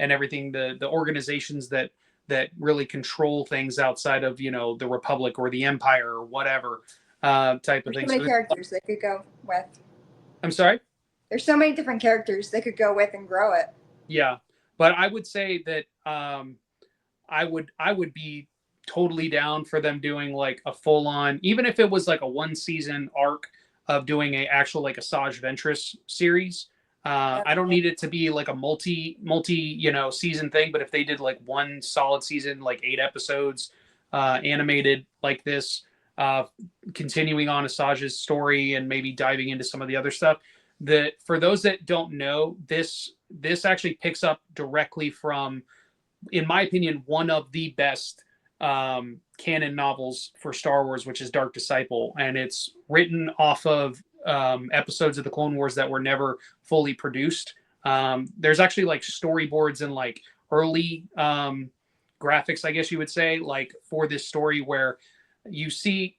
and everything, the organizations that really control things outside of the Republic or the Empire or whatever type of thing. There's so many characters they could go with. I'm sorry? There's so many different characters they could go with and grow it. Yeah, but I would say that I would be totally down for them doing a full on, even if it was a 1-season arc of doing a actual Asajj Ventress series. I don't need it to be a multi season thing, but if they did one solid season, 8 episodes animated like this, continuing on Asajj's story and maybe diving into some of the other stuff. That, for those that don't know, this actually picks up directly from, in my opinion, one of the best canon novels for Star Wars, which is Dark Disciple, and it's written off of episodes of the Clone Wars that were never fully produced. There's actually storyboards and early graphics, I guess you would say, for this story, where you see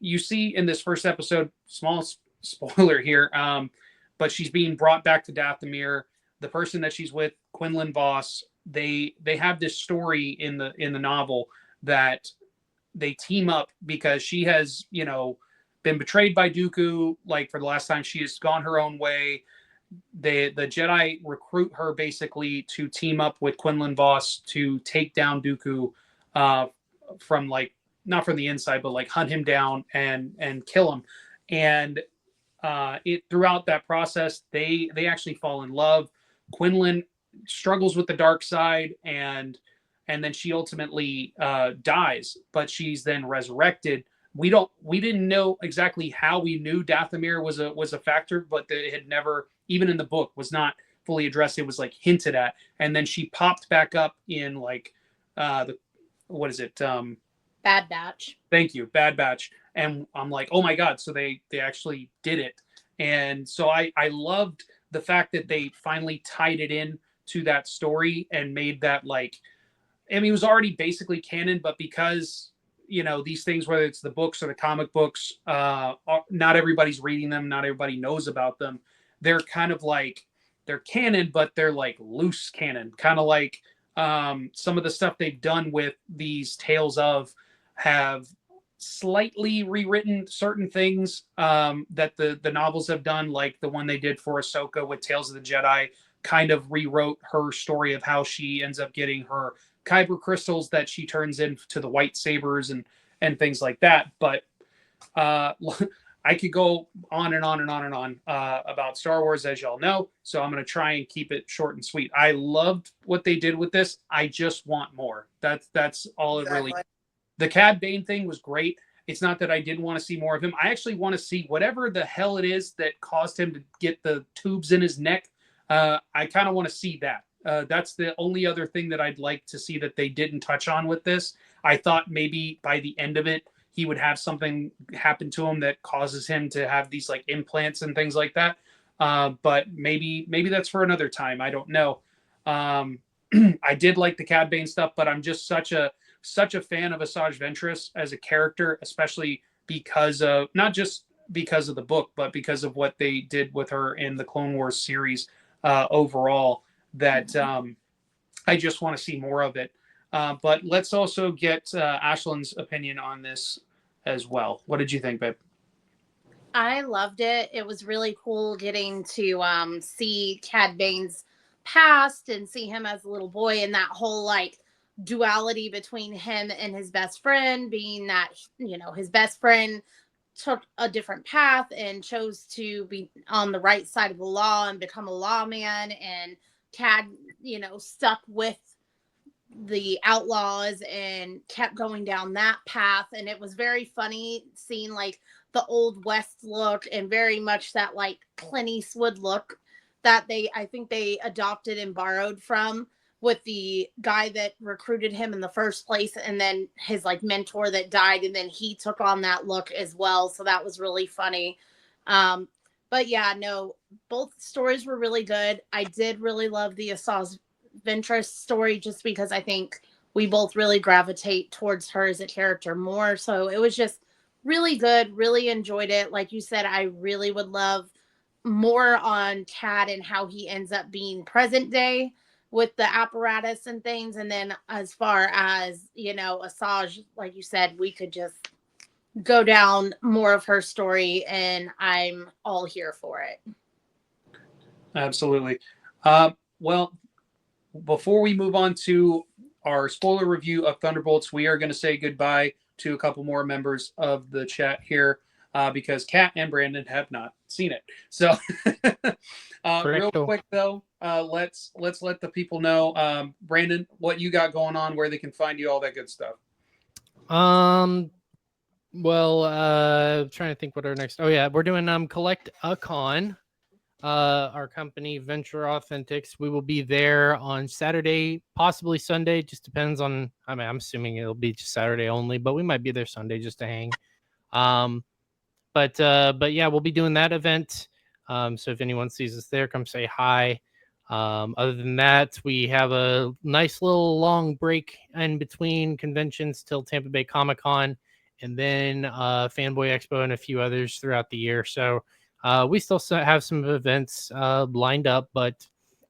in this first episode, small spoiler here, but she's being brought back to Dathomir. The person that she's with, Quinlan Vos, they have this story in the novel that they team up because she has been betrayed by Dooku. For the last time, she has gone her own way. The Jedi recruit her basically to team up with Quinlan Vos to take down Dooku from not from the inside, but hunt him down and kill him. And throughout that process, they actually fall in love. Quinlan struggles with the dark side, and then she ultimately dies, but she's then resurrected we didn't know exactly how we knew Dathomir was a factor, but it had never, even in the book, was not fully addressed. It was like hinted at, and then she popped back up in like the what is it? Bad Batch. Thank you, Bad Batch. And I'm like, oh my god, so they actually did it. And so I loved the fact that they finally tied it in to that story and made that, like, I mean, it was already basically canon, but because, you know, these things, whether it's the books or the comic books, not everybody's reading them, not everybody knows about them. They're kind of like, they're canon, but they're like loose canon, kind of like some of the stuff they've done with these Tales of have slightly rewritten certain things that the novels have done, like the one they did for Ahsoka with Tales of the Jedi, kind of rewrote her story of how she ends up getting her kyber crystals that she turns into the white sabers and things like that. But I could go on and on and on and on about Star Wars, as y'all know. So I'm going to try and keep it short and sweet. I loved what they did with this. I just want more. That's all it really. The Cad Bane thing was great. It's not that I didn't want to see more of him. I actually want to see whatever the hell it is that caused him to get the tubes in his neck. I kind of want to see that. That's the only other thing that I'd like to see that they didn't touch on with this. I thought maybe by the end of it, he would have something happen to him that causes him to have these like implants and things like that. But maybe that's for another time. I don't know. I did like the Cad Bane stuff, but I'm just such a fan of Asajj Ventress as a character, especially because of, not just because of the book, but because of what they did with her in the Clone Wars series overall, that I just want to see more of it. But let's also get Ashlyn's opinion on this as well. What did you think, babe? I loved it. It was really cool getting to see Cad Bane's past and see him as a little boy, and that whole like duality between him and his best friend, being that, you know, his best friend took a different path and chose to be on the right side of the law and become a lawman, and Cad, you know, stuck with the outlaws and kept going down that path. And it was very funny seeing like the old West look and very much that like Clint Eastwood look that I think they adopted and borrowed from, with the guy that recruited him in the first place, and then his like mentor that died, and then he took on that look as well. So that was really funny. But yeah, no, both stories were really good. I did really love the Asajj Ventress story, just because I think we both really gravitate towards her as a character more. So it was just really good. Really enjoyed it. Like you said, I really would love more on Cad and how he ends up being present day with the apparatus and things. And then as far as, you know, Asajj, like you said, we could just go down more of her story, and I'm all here for it. Absolutely. Well, before we move on to our spoiler review of Thunderbolts, we are going to say goodbye to a couple more members of the chat here because Kat and Brandon have not seen it. So real quick though, let's let the people know, Brandon, what you got going on, where they can find you, all that good stuff. Well, trying to think what our next. Oh yeah, we're doing Collect a Con. Our company Venture Authentics. We will be there on Saturday, possibly Sunday. Just depends on. I mean, I'm assuming it'll be just Saturday only, but we might be there Sunday just to hang. But yeah, we'll be doing that event. So if anyone sees us there, come say hi. Other than that, we have a nice little long break in between conventions till Tampa Bay Comic Con, and then Fanboy Expo and a few others throughout the year. So we still have some events lined up, but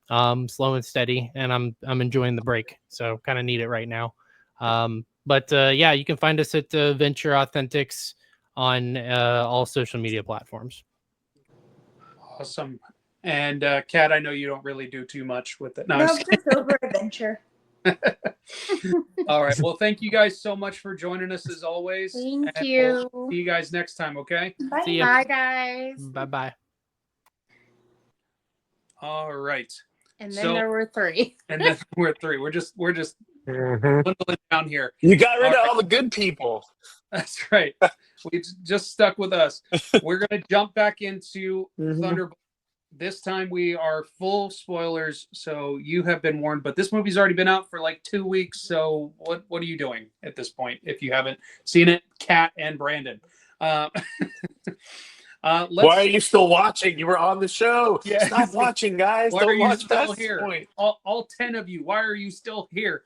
slow and steady, and I'm enjoying the break. So kind of need it right now. But yeah, you can find us at Venture Authentics on all social media platforms. Awesome. And Kat, I know you don't really do too much with it. No, just over adventure. All right. Well, thank you guys so much for joining us as always. Thank you. We'll see you guys next time, okay? Bye. See ya. Bye, guys. Bye. All right. And then there were three. And then we're three. We're just dwindling down here. You got rid of all the good people. That's right. We just stuck with us. We're going to jump back into Thunderbolts. This time we are full spoilers, so you have been warned. But this movie's already been out for like 2 weeks, so what are you doing at this point if you haven't seen it, Kat and Brandon? Why are you still watching? You were on the show. Yeah. Stop watching, guys. Why Don't are you watch still past here? this point. All 10 of you. Why are you still here?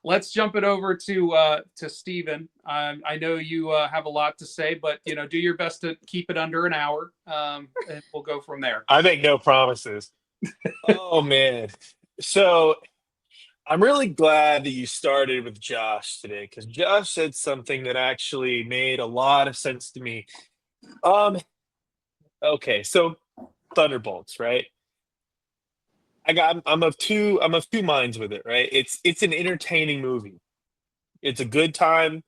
Let's jump it over to Steven. I know you have a lot to say, but do your best to keep it under an hour, and we'll go from there. I make no promises. Oh man, so I'm really glad that you started with Josh today, because Josh said something that actually made a lot of sense to me. Okay, so Thunderbolts, right? I'm of two minds with it, right? It's an entertaining movie. It's a good time.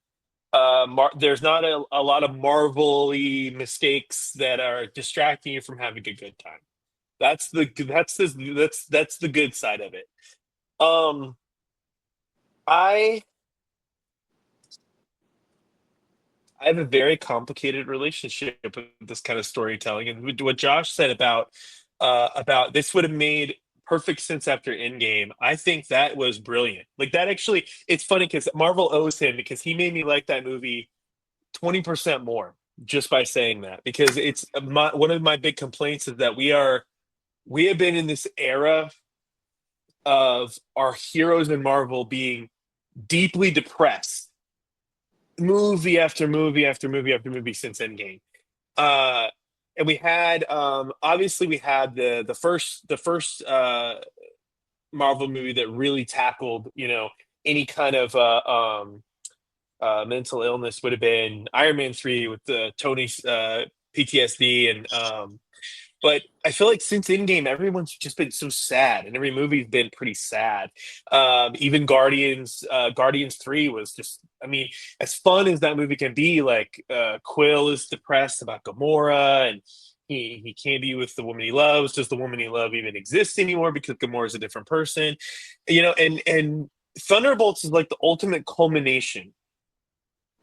There's not a lot of Marvel-y mistakes that are distracting you from having a good time. That's the good side of it. I have a very complicated relationship with this kind of storytelling, and what Josh said about this would have made perfect sense after Endgame. I think that was brilliant. Like that actually, it's funny because Marvel owes him, because he made me like that movie 20% more just by saying that. Because it's one of my big complaints is that we have been in this era of our heroes in Marvel being deeply depressed, movie after movie after movie after movie since Endgame. And we had obviously we had the first Marvel movie that really tackled any kind of mental illness would have been Iron Man 3 with Tony's PTSD, and but I feel like since Endgame, everyone's just been so sad, and every movie's been pretty sad. Even Guardians 3 was just, I mean, as fun as that movie can be, like Quill is depressed about Gamora, and he can't be with the woman he loves. Does the woman he loves even exist anymore because Gamora is a different person? And Thunderbolts is like the ultimate culmination.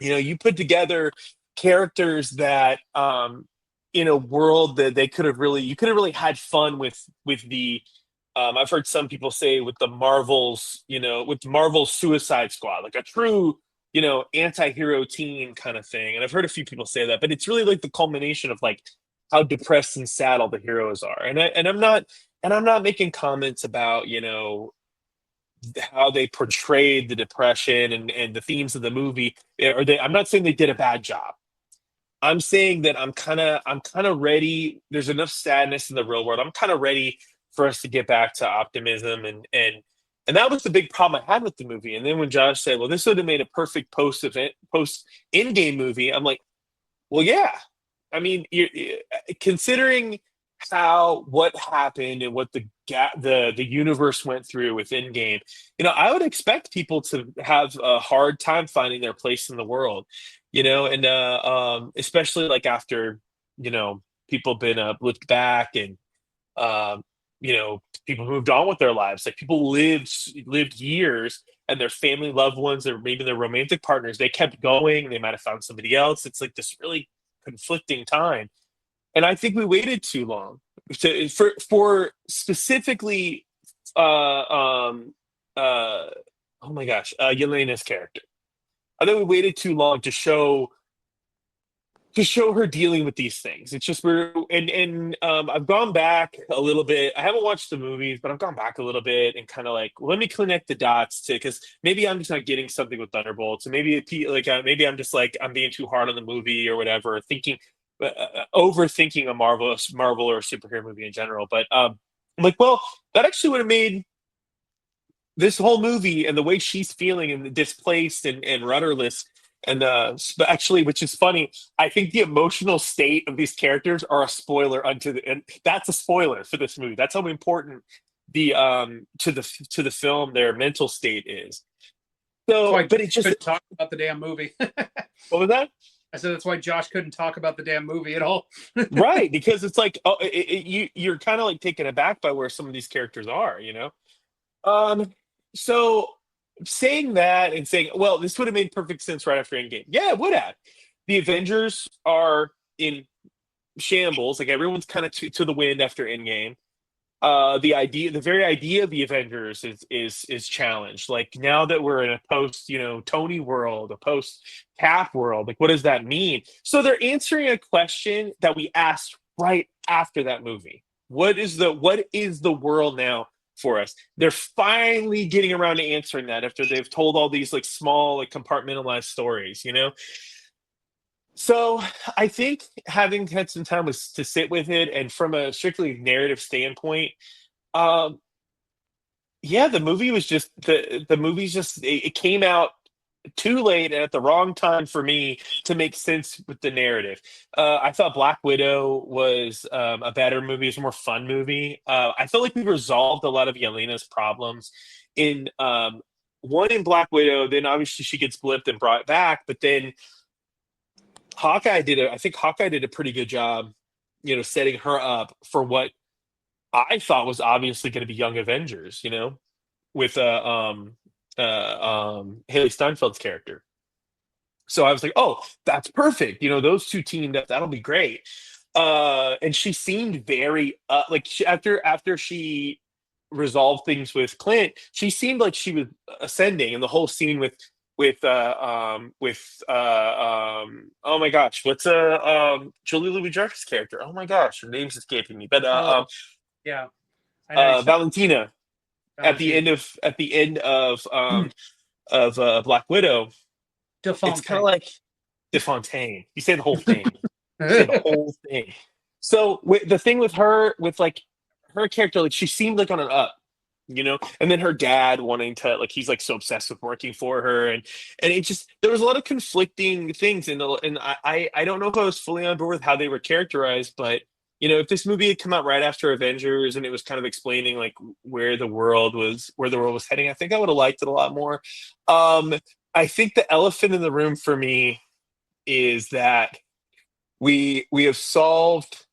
You put together characters that in a world that you could have really had fun with the I've heard some people say with the Marvel's, with Marvel's Suicide Squad, like a true, anti-hero team kind of thing. And I've heard a few people say that, but it's really like the culmination of like how depressed and sad all the heroes are. And I'm not making comments about, how they portrayed the depression and the themes of the movie. I'm not saying they did a bad job. I'm saying that I'm kind of ready. There's enough sadness in the real world. I'm kind of ready for us to get back to optimism, and that was the big problem I had with the movie. And then when Josh said, "Well, this would have made a perfect post Endgame movie," I'm like, "Well, yeah." I mean, considering what happened and what the universe went through with Endgame, I would expect people to have a hard time finding their place in the world. And especially like after, people been looked back, and people moved on with their lives. Like people lived years, and their family, loved ones, or maybe their romantic partners, they kept going. They might have found somebody else. It's like this really conflicting time, and I think we waited too long for specifically oh my gosh, Yelena's character. I think we waited too long to show her dealing with these things. It's just I've gone back a little bit. I haven't watched the movies, but I've gone back a little bit and kind of like, let me connect the dots because maybe I'm just not getting something with Thunderbolts, and maybe maybe I'm just like I'm being too hard on the movie or whatever, overthinking a Marvel or a superhero movie in general. But I'm like, well, that actually would have made this whole movie and the way she's feeling and displaced and rudderless, and actually, which is funny, I think the emotional state of these characters are a spoiler and that's a spoiler for this movie. That's how important the to the film their mental state is. So, but it just talk about the damn movie. What was that? I said that's why Josh couldn't talk about the damn movie at all. Right, because it's like you're kind of like taken aback by where some of these characters are, So saying that and saying, well, this would have made perfect sense right after Endgame. Yeah, it would have. The Avengers are in shambles. Like everyone's kind of to the wind after Endgame. The very idea of the Avengers is challenged. Like now that we're in a post, Tony world, a post Cap world, like what does that mean? So they're answering a question that we asked right after that movie. What is the world now for us? They're finally getting around to answering that after they've told all these like small, like compartmentalized stories, So I think having had some time to sit with it, and from a strictly narrative standpoint, um, yeah, the movie was just the movie's just it came out too late and at the wrong time for me to make sense with the narrative. I thought Black Widow was a better movie, it's a more fun movie. I felt like we resolved a lot of Yelena's problems in one in Black Widow. Then obviously she gets blipped and brought back, but then I think Hawkeye did a pretty good job, setting her up for what I thought was obviously going to be Young Avengers, with Haley Steinfeld's character. So I was like, oh, that's perfect. Those two teamed up, that'll be great. And she seemed very like after she resolved things with Clint, she seemed like she was ascending, and the whole scene oh my gosh, what's Julie Louis-Dreyfus character? Oh my gosh, her name's escaping me. But yeah, I know Valentina at the end of Black Widow. It's kind of like DeFontaine. You say the whole thing. You say the whole thing. So the thing with her, with like her character, like she seemed like on an up, and then her dad wanting to, like, he's like so obsessed with working for her, and it just, there was a lot of conflicting things, and I don't know if I was fully on board with how they were characterized, but if this movie had come out right after Avengers and it was kind of explaining like where the world was heading, I think I would have liked it a lot more. I think the elephant in the room for me is that we have solved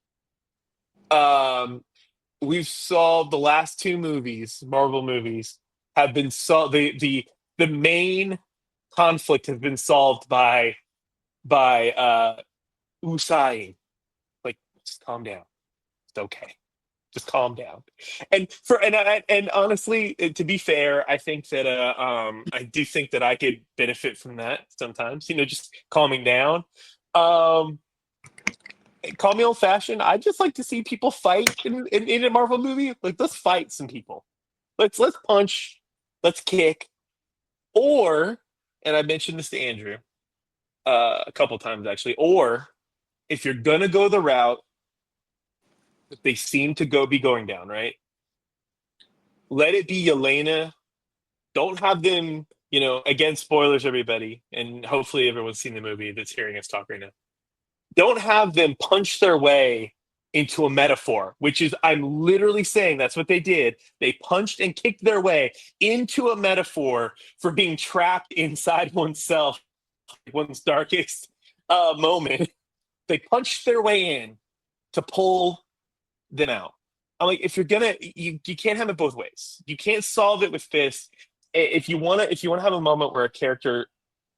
we've solved the last two movies, Marvel movies, have been solved. The main conflict has been solved by Usai. Like, just calm down. It's okay. Just calm down. And honestly, to be fair, I think that I do think that I could benefit from that sometimes. Just calming down. Call me old fashioned. I just like to see people fight in a Marvel movie. Like, let's fight some people. Let's punch. Let's kick. Or, and I mentioned this to Andrew a couple times actually. Or, if you're gonna go the route that they seem to be going down, right? Let it be Yelena. Don't have them. Again, spoilers, everybody, and hopefully everyone's seen the movie that's hearing us talk right now. Don't have them punch their way into a metaphor, which is, I'm literally saying that's what they did. They punched and kicked their way into a metaphor for being trapped inside oneself, one's darkest moment. They punched their way in to pull them out. I'm like, if you're gonna, you can't have it both ways. You can't solve it with fists. If you wanna have a moment where a character,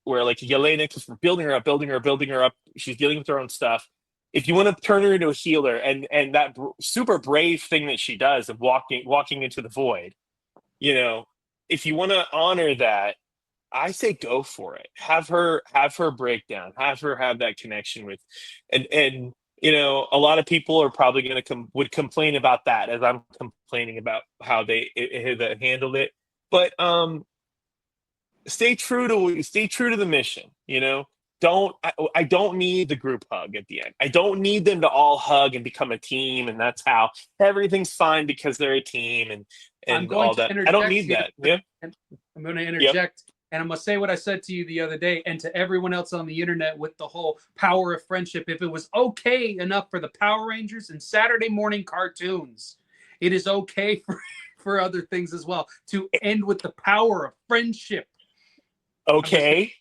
where like Yelena, because we're building her up, she's dealing with her own stuff. If you want to turn her into a healer, and that super brave thing that she does of walking into the void, if you want to honor that, I say go for it. Have her break down. Have her have that connection with, and a lot of people are probably going to would complain about that, as I'm complaining about how they handled it. But stay true to the mission. I don't need the group hug at the end. I don't need them to all hug and become a team, and that's how everything's fine because they're a team and all that. I don't need that. Yeah. I'm going to interject. Yep. And I'm going to say what I said to you the other day, and to everyone else on the internet with the whole power of friendship. If it was okay enough for the Power Rangers and Saturday morning cartoons, it is okay for other things as well, to end with the power of friendship. Okay.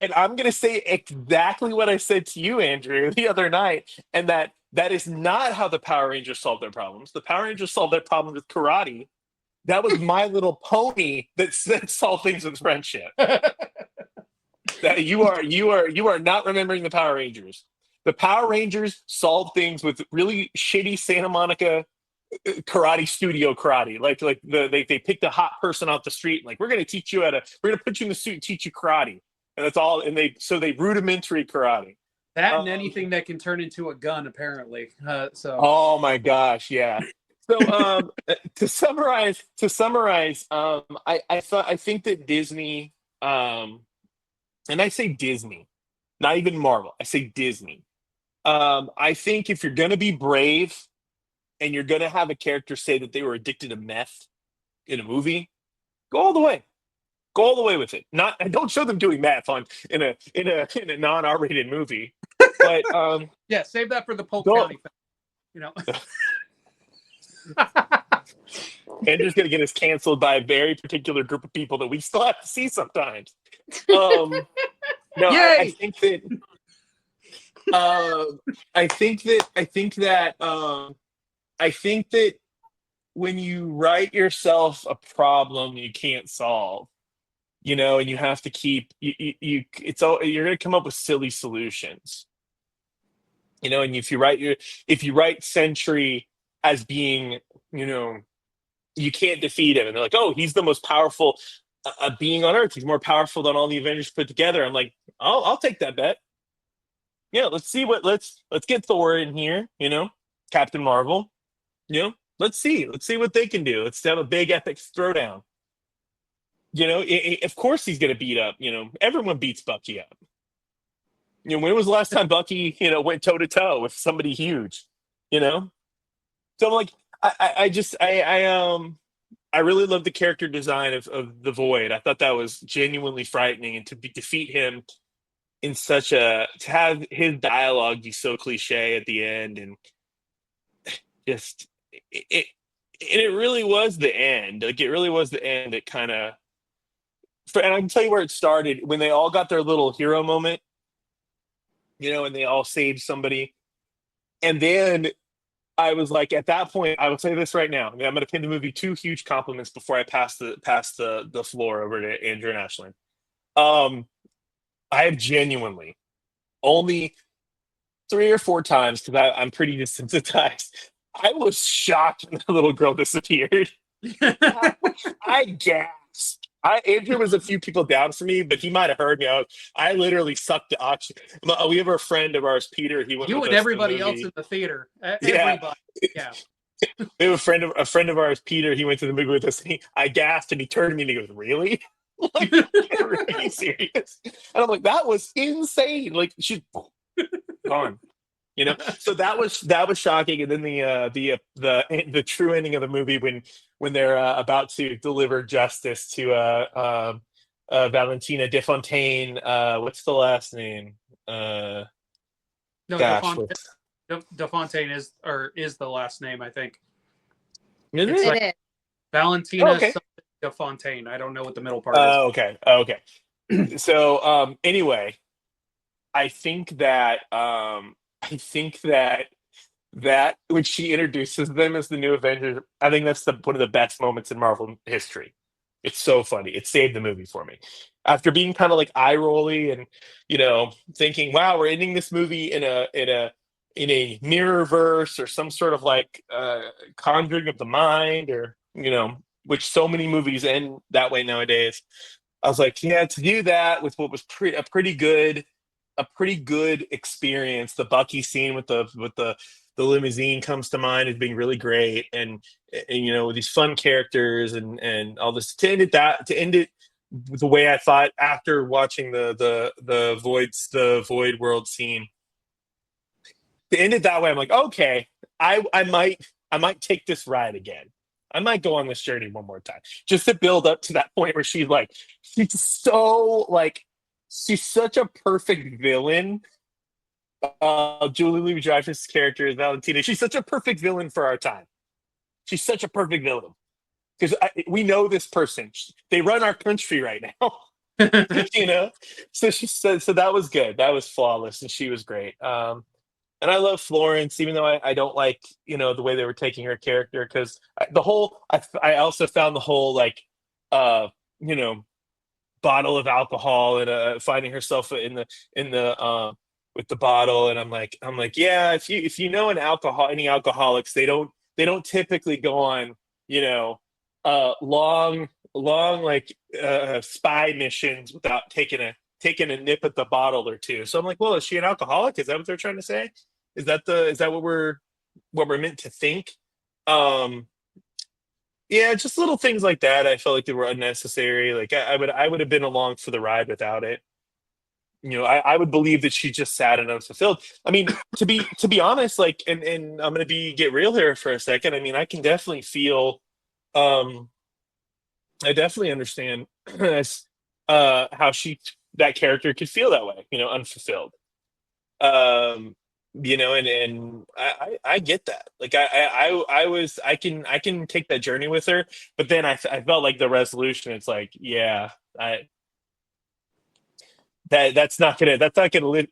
And I'm going to say exactly what I said to you, Andrew, the other night, and that is not how the Power Rangers solve their problems. The Power Rangers solve their problem with karate That was My Little Pony that solved things with friendship. That you are not remembering the Power Rangers. The Power Rangers solved things with really shitty Santa Monica karate studio karate. They picked a hot person off the street, and like, we're gonna put you in the suit and teach you karate. And that's all, and they rudimentary karate. That and anything that can turn into a gun, apparently. Oh my gosh, yeah. So to summarize, I think that Disney, and I say Disney, not even Marvel, I say Disney. I think if you're gonna be brave and you're gonna have a character say that they were addicted to meth in a movie, go all the way. Go all the way with it. Don't show them doing meth in a non-R-rated movie. But yeah, save that for the Polk County thing, you know. Andrew's gonna get us canceled by a very particular group of people that we still have to see sometimes. No, I think that when you write yourself a problem you can't solve, you know, and you have to keep you're gonna come up with silly solutions, you know. And if you write Sentry as being, you know, you can't defeat him, and they're like, oh, he's the most powerful being on Earth, he's more powerful than all the Avengers put together. I'm like, I'll take that bet. Yeah, let's get Thor in here, you know, Captain Marvel, you know, let's see what they can do. Let's have a big epic throwdown. You know, of course he's gonna beat up, you know, everyone beats Bucky up. You know, when was the last time Bucky, you know, went toe to toe with somebody huge, you know? So I'm like, I really love the character design of the Void. I thought that was genuinely frightening, and to defeat him to have his dialogue be so cliche at the end, and just it really was the end. Like, it really was the end. It kind of, and I can tell you where it started, when they all got their little hero moment, you know, and they all saved somebody, and then I was like, at that point, I will say this right now. I mean, I'm going to pin the movie 2 huge compliments before I pass the floor over to Andrew and Ashlyn. I have genuinely only 3 or 4 times, because I'm pretty desensitized, I was shocked when the little girl disappeared. I gasped. Andrew was a few people down for me, but he might have heard me out. I literally sucked the oxygen. We have a friend of ours, Peter. He went you with and us everybody the else in the theater. Yeah. Everybody. Yeah. We have a friend of ours, Peter. He went to the movie with us. And I gasped, and he turned to me and he goes, "Really? Like, are you serious?" And I'm like, "That was insane! Like, she's gone." You know. So that was shocking. And then the true ending of the movie, when they're about to deliver justice to Valentina De Fontaine. What's the last name? No, Gosh, De Fontaine is the last name, I think. Is It's it? like It is. Valentina Okay. De Fontaine. I don't know what the middle part is. Okay. So anyway, I think that that when she introduces them as the new Avengers, I think that's one of the best moments in Marvel history. It's so funny. It saved the movie for me. After being kind of like eye rolly and, you know, thinking, wow, we're ending this movie in a mirror verse, or some sort of like conjuring of the mind, or, you know, which so many movies end that way nowadays. I was like, yeah, to do that with what was a pretty good experience. The Bucky scene with the limousine comes to mind as being really great, and you know, with these fun characters and all this, to end it the way I thought after watching the Void World scene. To end it that way, I'm like, okay, I might take this ride again. I might go on this journey one more time, just to build up to that point where she's such a perfect villain. Julie Louis-Dreyfus' character is Valentina. She's such a perfect villain for our time. She's such a perfect villain, because we know this person. They run our country right now. You know, so that was good. That was flawless, and she was great. And I love Florence, even though I don't like, the way they were taking her character, because I also found the whole like, uh, you know, bottle of alcohol and finding herself in the with the bottle, and I'm like, yeah, if you know any alcoholics, they don't typically go on, you know, long like spy missions without taking a nip at the bottle or two. So I'm like, well, is she an alcoholic? Is that what they're trying to say? Is that what we're meant to think? Um, yeah, just little things like that. I felt like they were unnecessary. Like I would have been along for the ride without it. I would believe that she's just sad and unfulfilled. I mean, to be honest, like, and I'm gonna get real here for a second. I mean, I can definitely feel, um, I definitely understand as how that character could feel that way, unfulfilled. Um, and I get that. Like I can take that journey with her, but then I felt like the resolution. It's like, yeah, I that's not gonna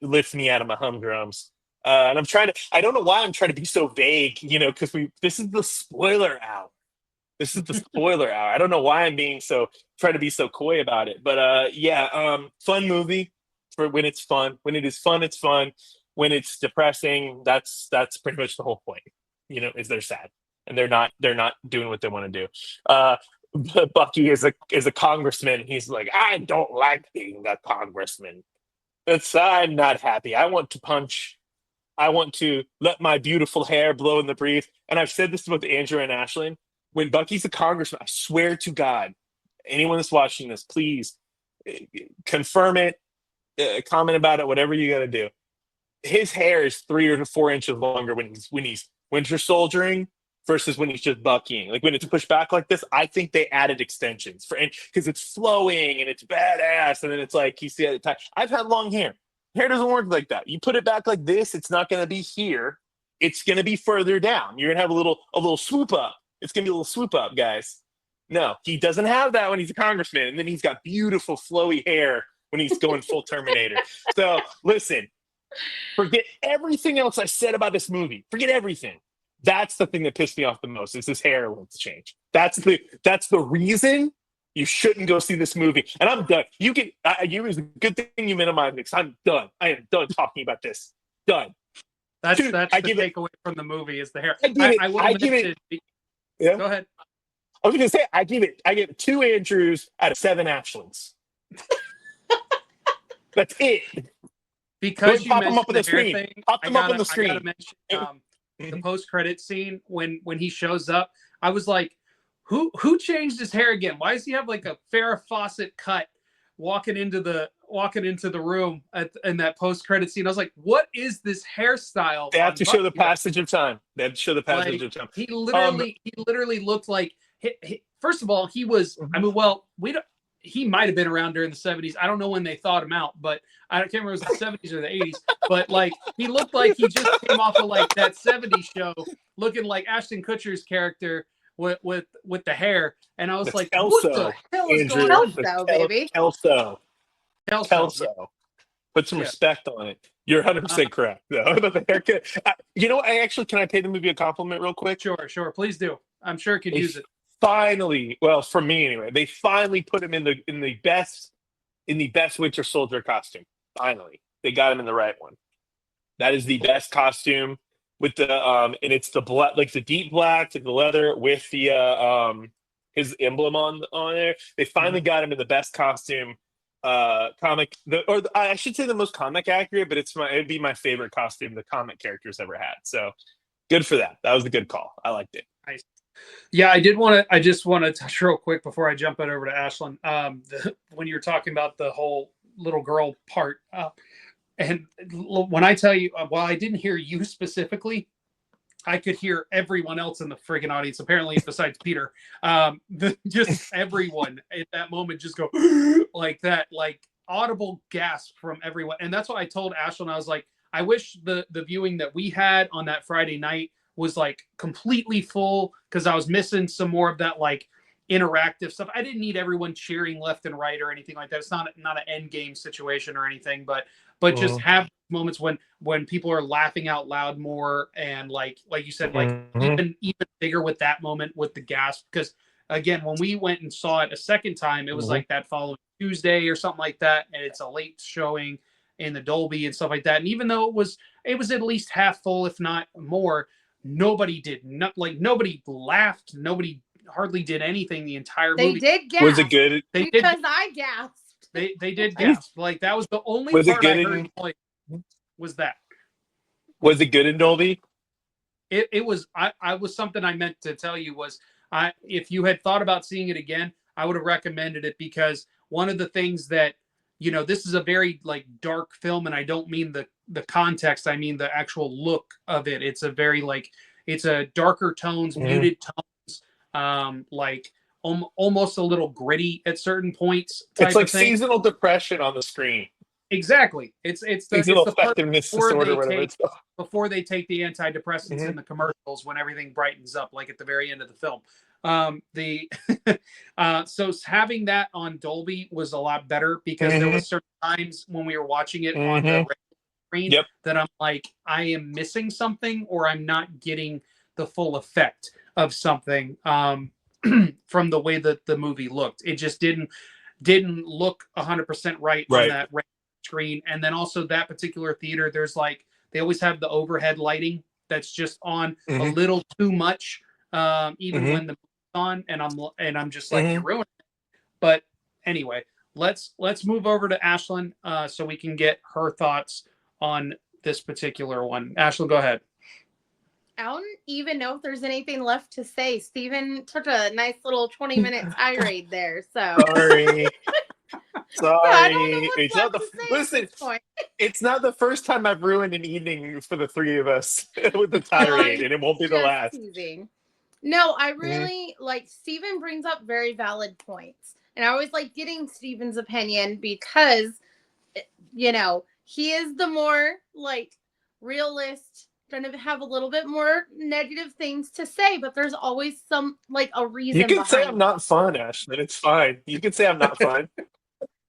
lift me out of my humdrums. And I don't know why I'm trying to be so vague, because this is the spoiler hour. This is the spoiler hour. I don't know why I'm trying to be so coy about it, but yeah, fun movie for when it's fun. When it is fun, it's fun. When it's depressing, that's pretty much the whole point. Is they're sad and they're not doing what they want to do. Bucky is a congressman. He's like, I don't like being a congressman. I'm not happy. I want to punch. I want to let my beautiful hair blow in the breeze. And I've said this about Andrew and Ashlyn. When Bucky's a congressman, I swear to God, anyone that's watching this, please confirm it, comment about it, whatever you got to do. His hair is 3 or 4 inches longer when he's winter soldiering versus when he's just buckying. Like when it's pushed back like this, I think they added extensions because it's flowing and it's badass, and then it's like you see at the time. I've had long hair. Hair doesn't work like that. You put it back like this, it's not going to be here. It's going to be further down. You're going to have a little swoop up. It's going to be a little swoop up, guys. No, he doesn't have that when he's a congressman, and then he's got beautiful flowy hair when he's going full Terminator. So listen. Forget everything else I said about this movie. Forget everything. That's the thing that pissed me off the most is his hair wants to change. That's the reason you shouldn't go see this movie. And I'm done. It was a good thing you minimized it because I'm done. I am done talking about this. Done. That's the takeaway from the movie is the hair. I give it. Yeah. Go ahead. I was going to say I give it 2 Andrews out of 7 Ashlyns. That's it. Because you pop them mentioned up on the screen. Thing, pop them up on the screen. I gotta mention the post-credit scene when he shows up. I was like, who changed his hair again? Why does he have like a Farrah Fawcett cut walking into the room in that post-credit scene? I was like, what is this hairstyle? They have to show the passage of time. They have to show the passage of time. He literally looked like. First of all, he was. I mean, well, we don't. He might have been around during the 70s. I don't know when they thought him out, but I can't remember if it was the 70s or the 80s. But like, he looked like he just came off of like that 70s show, looking like Ashton Kutcher's character with the hair. And I was That's like, Kelso, what the hell is Andrew. going on? Kelso, baby. Kelso. Kelso. Put some respect on it. You're 100% correct. Though. About the haircut. You know what? Can I pay the movie a compliment real quick? Sure. Please do. I'm sure it could use it. Finally, well, for me anyway, they finally put him in the best Winter Soldier costume. Finally, they got him in the right one. That is the best costume with the and it's the black, like the deep black, like the leather with the his emblem on there. They finally got him in the best costume. I should say the most comic accurate, but it'd be my favorite costume the comic characters ever had. So good for that. That was a good call. I liked it. Nice. Yeah, I just want to touch real quick before I jump it over to Ashlyn. When you were talking about the whole little girl part, and when I tell you, while I didn't hear you specifically, I could hear everyone else in the friggin' audience, apparently besides Peter. Just everyone at that moment just go like that, like audible gasp from everyone. And that's what I told Ashlyn. I was like, I wish the viewing that we had on that Friday night was like completely full because I was missing some more of that like interactive stuff. I didn't need everyone cheering left and right or anything like that. It's not an end game situation or anything, but just have moments when people are laughing out loud more, and like you said, like Mhm. even bigger with that moment with the gasp. Because again, when we went and saw it a second time, it was Mhm. like that following Tuesday or something like that, and it's a late showing in the Dolby and stuff like that. And even though it was at least half full, if not more, nobody did not like nobody laughed, nobody hardly did anything the entire They movie. did Was it gasp good? They did because I gasped. they did gasp. Like that was the only Was it part I good heard in like, was that. Was it good in Dolby? It was I was something I meant to tell you was if you had thought about seeing it again, I would have recommended it, because one of the things that, this is a very like dark film, and I don't mean the context, I mean the actual look of it. It's a very like it's a darker tones, Mhm. muted tones, like almost a little gritty at certain points It's type like of thing. seasonal depression on the screen. Exactly. It's Seasonal the part effectiveness before disorder, they whatever take it's called. the antidepressants Mhm. in the commercials, when everything brightens up, like at the very end of the film. The so having that on Dolby was a lot better, because there Mhm. was certain times when we were watching it on the Mhm. regular screen Yep. that I'm like, I am missing something, or I'm not getting the full effect of something, from the way that the movie looked. It just didn't look 100% right on Right. that screen. And then also that particular theater, there's like they always have the overhead lighting that's just on a Mhm. little too much, even Mhm. when the movie's on, and I'm just like, you're Mhm. ruining it. But anyway, let's move over to Ashlyn, so we can get her thoughts on this particular one. Ashlyn, go ahead. I don't even know if there's anything left to say. Steven took a nice little 20-minute tirade there. So Sorry. I don't know Sorry. what's It's not left the to say at listen. this point. It's not the first time I've ruined an evening for the three of us with the tirade, I'm and it won't be the just last. teasing. No, I Mhm. really like Steven brings up very valid points. And I always like getting Steven's opinion because, he is the more like realist, going to have a little bit more negative things to say, but there's always some like a You reason can say behind I'm it. not fun, Ashley. It's fine. You can say I'm not fun.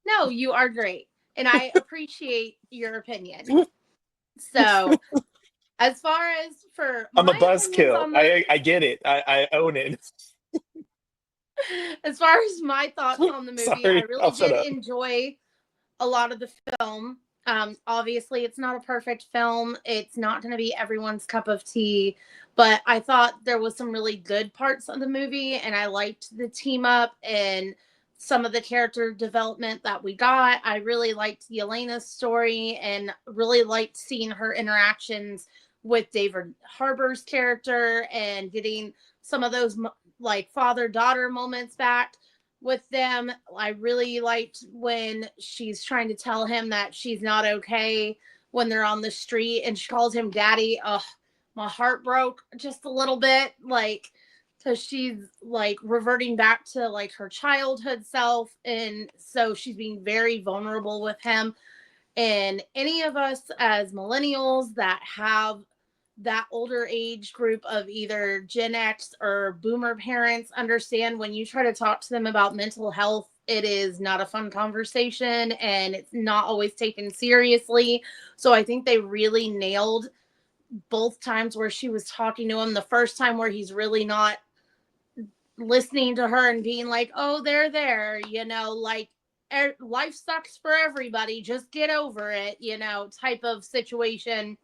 No, you are great. And I appreciate your opinion. So, as far as for I'm a my opinions buzzkill. on the I get it. I own it. as far as my thoughts on the movie, I Sorry. really I'll shut did up. enjoy a lot of the film. Obviously, it's not a perfect film. It's not going to be everyone's cup of tea, but I thought there was some really good parts of the movie, and I liked the team up and some of the character development that we got. I really liked Yelena's story and really liked seeing her interactions with David Harbour's character and getting some of those like father-daughter moments back with them. I really liked when she's trying to tell him that she's not okay when they're on the street and she calls him daddy. Ugh, my heart broke just a little bit, like, because she's like reverting back to like her childhood self. And so she's being very vulnerable with him. And any of us as millennials that have that older age group of either Gen X or boomer parents understand when you try to talk to them about mental health, it is not a fun conversation and it's not always taken seriously. So I think they really nailed both times where she was talking to him. The first time where he's really not listening to her and being like, oh, they're there, like life sucks for everybody. Just get over it, type of situation.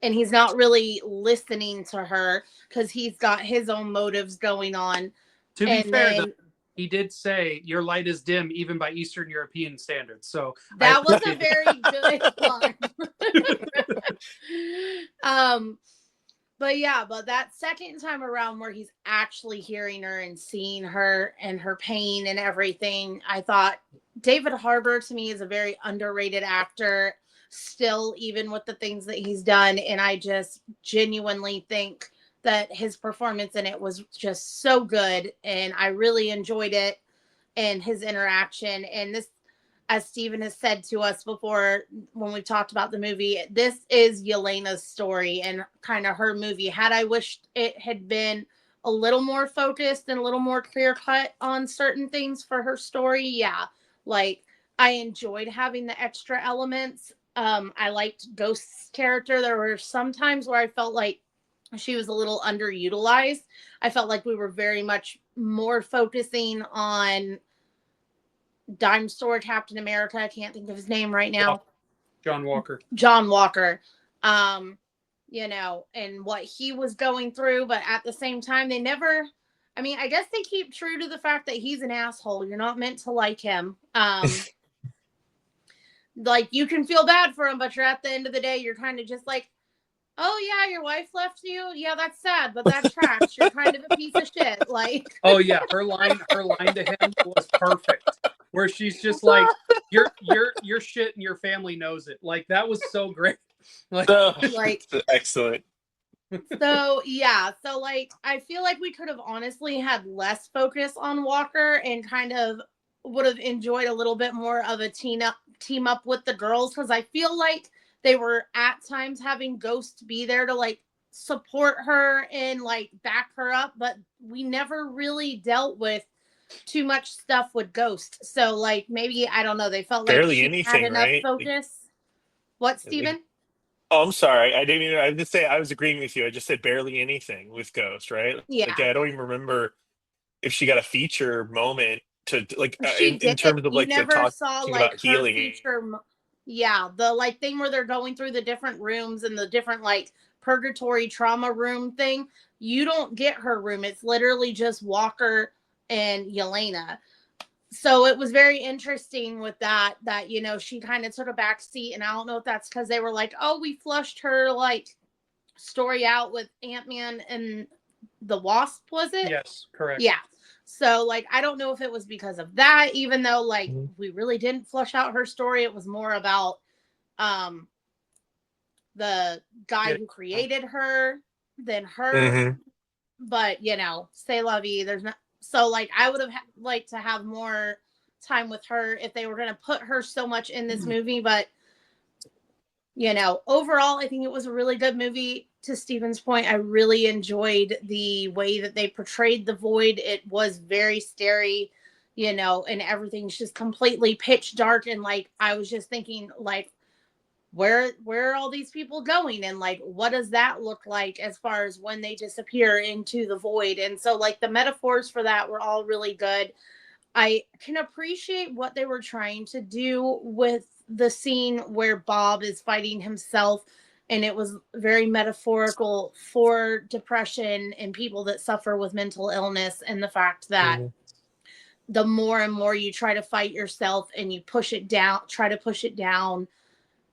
And he's not really listening to her because he's got his own motives going on. To be And fair, though, then he did say your light is dim even by Eastern European standards. So I that was a appreciate very good line. But yeah, but that second time around where he's actually hearing her and seeing her and her pain and everything, I thought David Harbour to me is a very underrated actor still, even with the things that he's done. And I just genuinely think that his performance in it was just so good. And I really enjoyed it and his interaction. And this, as Steven has said to us before when we talked about the movie, this is Yelena's story and kind of her movie. Had I wished it had been a little more focused and a little more clear cut on certain things for her story, yeah. Like, I enjoyed having the extra elements I liked Ghost's character. There were some times where I felt like she was a little underutilized. I felt like we were very much more focusing on Dime Store Captain America. I can't think of his name right now. John Walker. John Walker. You know, and what he was going through, but at the same time, they never. I mean, I guess they keep true to the fact that he's an asshole. You're not meant to like him. Like, you can feel bad for him, but you're at the end of the day, you're kind of just like, oh yeah, your wife left you. Yeah, that's sad, but that tracks. You're kind of a piece of shit. Like, oh yeah, her line to him was perfect. Where she's just like, you're shit and your family knows it. Like, that was so great. Like excellent. So yeah, so like I feel like we could have honestly had less focus on Walker and kind of would have enjoyed a little bit more of a team up with the girls, because I feel like they were at times having Ghost be there to like support her and like back her up, but we never really dealt with too much stuff with Ghost. So like maybe, I don't know, they felt like Barely she anything, had enough right? focus. What, Steven? Oh, I'm sorry. I didn't even. I just say I was agreeing with you. I just said barely anything with Ghost, right? Yeah. Like, I don't even remember if she got a feature moment to like She in did. terms of You like the never saw talking like about her healing. feature. Yeah, the like thing where they're going through the different rooms and the different like purgatory trauma room thing. You don't get her room. It's literally just Walker and Yelena. So it was very interesting with that, you know, she kind of took a back seat, and I don't know if that's because they were like, oh, we flushed her like story out with Ant-Man and the Wasp, was it? yes, correct. Yeah. So like I don't know if it was because of that, even though like we really didn't flush out her story. It was more about the guy who created her than her. But you know, say la vie, there's not. So like I would have liked to have more time with her if they were going to put her so much in this movie. But you know, overall, I think it was a really good movie. To Steven's point, I really enjoyed the way that they portrayed the Void. It was very scary, you know, and everything's just completely pitch dark. And like, I was just thinking, like, where are all these people going? And like, what does that look like as far as when they disappear into the Void? And so, like, the metaphors for that were all really good. I can appreciate what they were trying to do with the scene where Bob is fighting himself, and it was very metaphorical for depression and people that suffer with mental illness, and the fact that the more and more you try to fight yourself and you push it down, try to push it down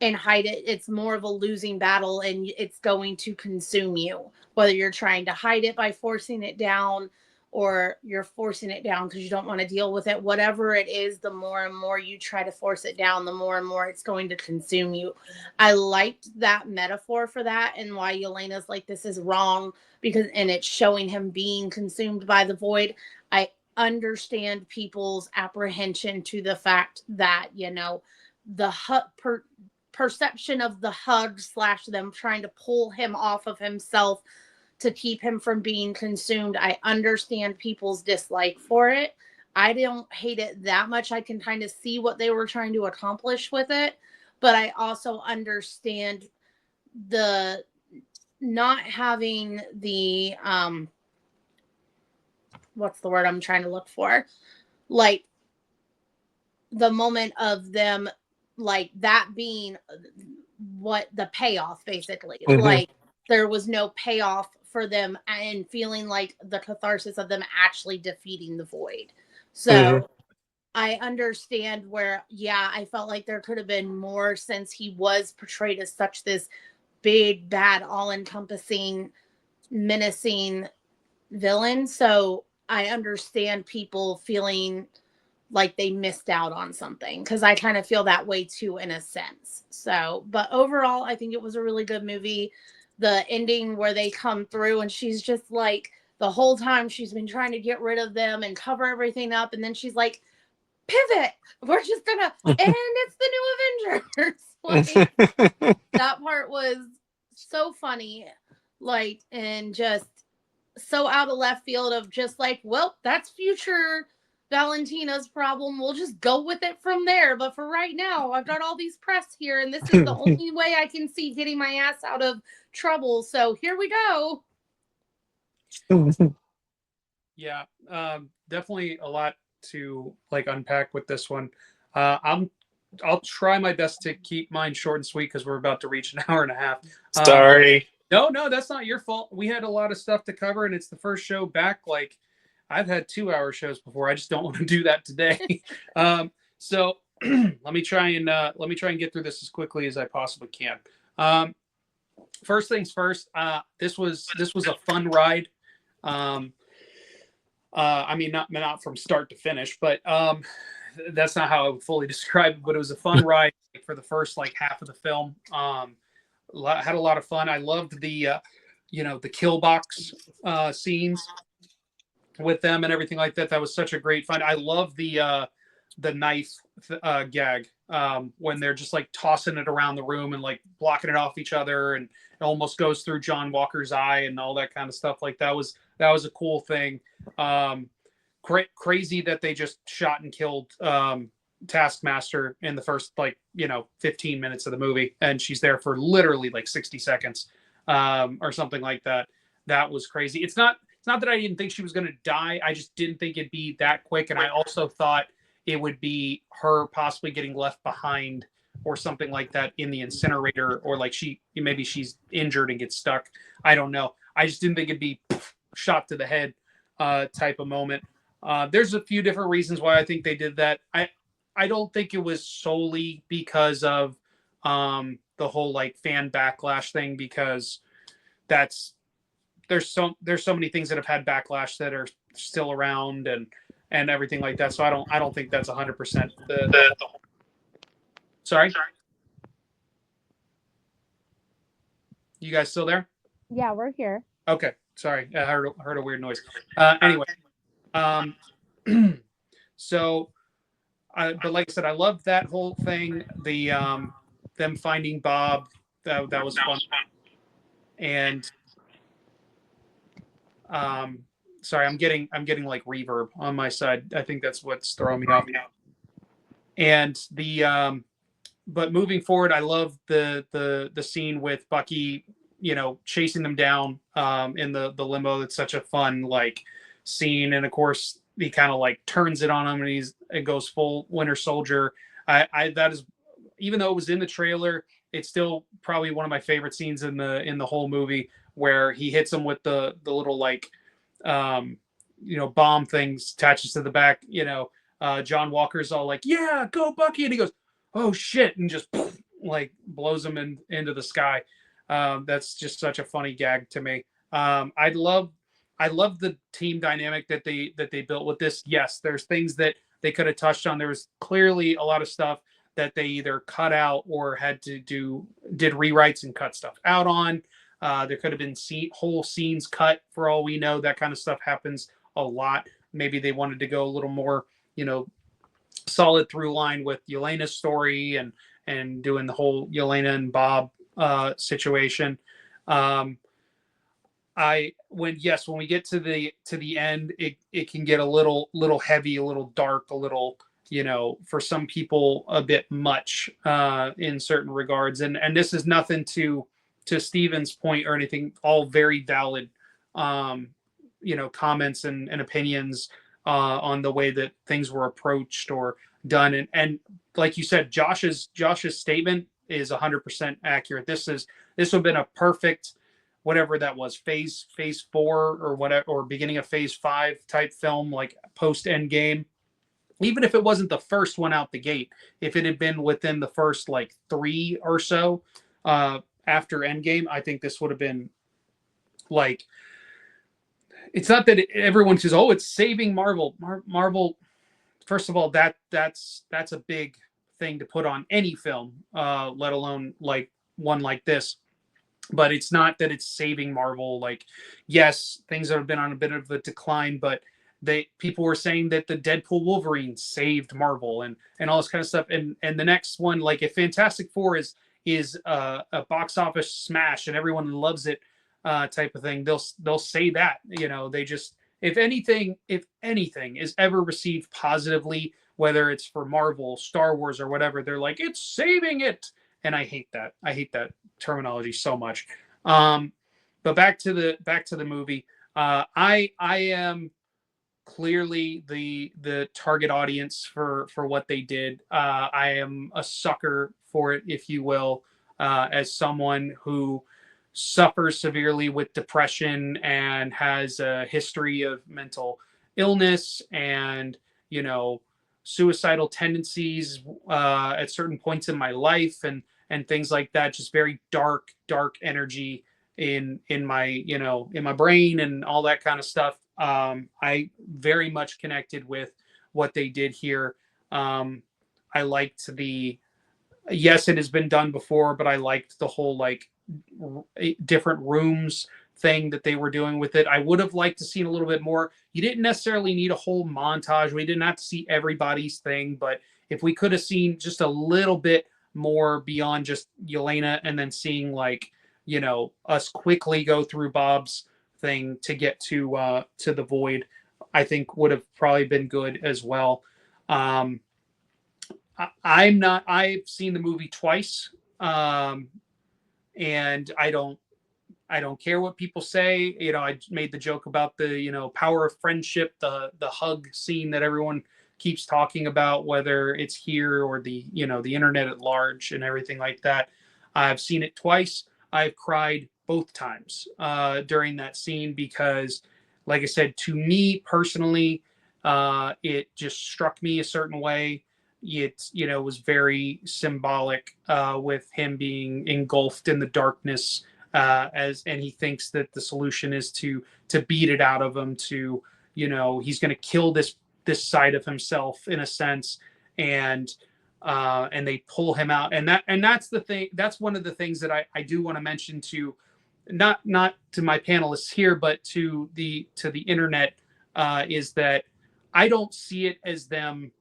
and hide it, it's more of a losing battle, and it's going to consume you, whether you're trying to hide it by forcing it down or you're forcing it down because you don't want to deal with it. Whatever it is, the more and more you try to force it down, the more and more it's going to consume you. I liked that metaphor for that, and why Yelena's like, this is wrong, because, and it's showing him being consumed by the Void. I understand people's apprehension to the fact that, you know, the perception of the hug / them trying to pull him off of himself to keep him from being consumed. I understand people's dislike for it. I don't hate it that much. I can kind of see what they were trying to accomplish with it, but I also understand the not having the what's the word I'm trying to look for? Like the moment of them, like that being what the payoff basically. Like there was no payoff for them, and feeling like the catharsis of them actually defeating the Void. So I understand where, yeah, I felt like there could have been more, since he was portrayed as such this big, bad, all-encompassing, menacing villain. So I understand people feeling like they missed out on something, because I kind of feel that way too, in a sense. So, but overall, I think it was a really good movie. The ending where they come through and she's just like, the whole time she's been trying to get rid of them and cover everything up, and then she's like, pivot, we're just gonna, and it's the new Avengers. Like, that part was so funny, like, and just so out of left field of just like, well, that's future Valentina's problem. We'll just go with it from there. But for right now, I've got all these press here, and this is the only way I can see getting my ass out of trouble. So here we go. Yeah, definitely a lot to like unpack with this one. I'll try my best to keep mine short and sweet because we're about to reach an hour and a half. Sorry. No, that's not your fault. We had a lot of stuff to cover, and it's the first show back. Like, I've had 2-hour shows before. I just don't want to do that today. So let me try and get through this as quickly as I possibly can. First things first. This was a fun ride. I mean, not from start to finish, but that's not how I would fully describe it. But it was a fun ride for the first like half of the film. Had a lot of fun. I loved the the kill box scenes with them and everything like that. That was such a great fun. I love the knife gag when they're just like tossing it around the room and like blocking it off each other, and it almost goes through John Walker's eye and all that kind of stuff. Like that was a cool thing. Crazy that they just shot and killed Taskmaster in the first 15 minutes of the movie, and she's there for literally like 60 seconds or something like that. That was crazy. It's not that I didn't think she was going to die. I just didn't think it'd be that quick, and I also thought it would be her possibly getting left behind or something like that in the incinerator, or like maybe she's injured and gets stuck. I don't know. I just didn't think it'd be shot to the head type of moment. There's a few different reasons why I think they did that. I don't think it was solely because of the whole like fan backlash thing, because there's so many things that have had backlash that are still around and everything like that. So I don't think that's 100% the Sorry? You guys still there? Yeah, we're here. Okay. Sorry. I heard a weird noise. Anyway. So but like I said, I loved that whole thing. The them finding Bob, that was fun. And sorry, I'm getting like reverb on my side. I think that's what's throwing me off. And but moving forward, I love the scene with Bucky, chasing them down in the limo. It's such a fun like scene, and of course he kind of like turns it on him, and it goes full Winter Soldier. That is, even though it was in the trailer, it's still probably one of my favorite scenes in the whole movie, where he hits him with the little like bomb things attaches to the back. John Walker's all like, "Yeah, go Bucky," and he goes, "Oh shit," and just like blows him into the sky. That's just such a funny gag to me. I love the team dynamic that they built with this. Yes, there's things that they could have touched on. There was clearly a lot of stuff that they either cut out or did rewrites and cut stuff out on. There could have been whole scenes cut for all we know. That kind of stuff happens a lot. Maybe they wanted to go a little more, solid through line with Yelena's story and doing the whole Yelena and Bob situation. When we get to the end, it can get a little heavy, a little dark, a little, for some people a bit much in certain regards. And this is nothing to Steven's point or anything, all very valid comments and opinions on the way that things were approached or done. And like you said, Josh's statement is 100% accurate. This would have been a perfect, whatever that was, phase 4 or whatever, or beginning of phase 5 type film, like post Endgame. Even if it wasn't the first one out the gate, if it had been within the first like 3 or so after Endgame, I think this would have been like, it's not that everyone says, "Oh, it's saving Marvel." Marvel, first of all, that's a big thing to put on any film, let alone like one like this. But it's not that it's saving Marvel. Like, yes, things have been on a bit of a decline, but people were saying that the Deadpool Wolverine saved Marvel and all this kind of stuff. And the next one, like if Fantastic Four is a box office smash and everyone loves it, type of thing, they'll say that, if anything is ever received positively, whether it's for Marvel, Star Wars, or whatever, they're like, it's saving it. And I hate that. I hate that terminology so much. But back to the movie. I am clearly the target audience for what they did. I am a sucker for it, if you will, as someone who suffers severely with depression and has a history of mental illness and suicidal tendencies at certain points in my life and things like that. Just very dark energy in my in my brain and all that kind of stuff. I very much connected with what they did here. I liked the yes, it has been done before, but I liked the whole like different rooms thing that they were doing with it. I would have liked to see a little bit more. You didn't necessarily need a whole montage. We didn't have to see everybody's thing, but if we could have seen just a little bit more beyond just Yelena and then seeing like, us quickly go through Bob's thing to get to the void, I think would have probably been good as well. I've seen the movie twice. And I don't care what people say. I made the joke about the power of friendship, the hug scene that everyone keeps talking about, whether it's here or the the internet at large and everything like that. I've seen it twice. I've cried both times during that scene because, like I said, to me personally, it just struck me a certain way. It was very symbolic with him being engulfed in the darkness and he thinks that the solution is to beat it out of him, to he's going to kill this side of himself in a sense, and they pull him out, and that's the thing. That's one of the things that I do want to mention to not to my panelists here, but to the internet, is that I don't see it as them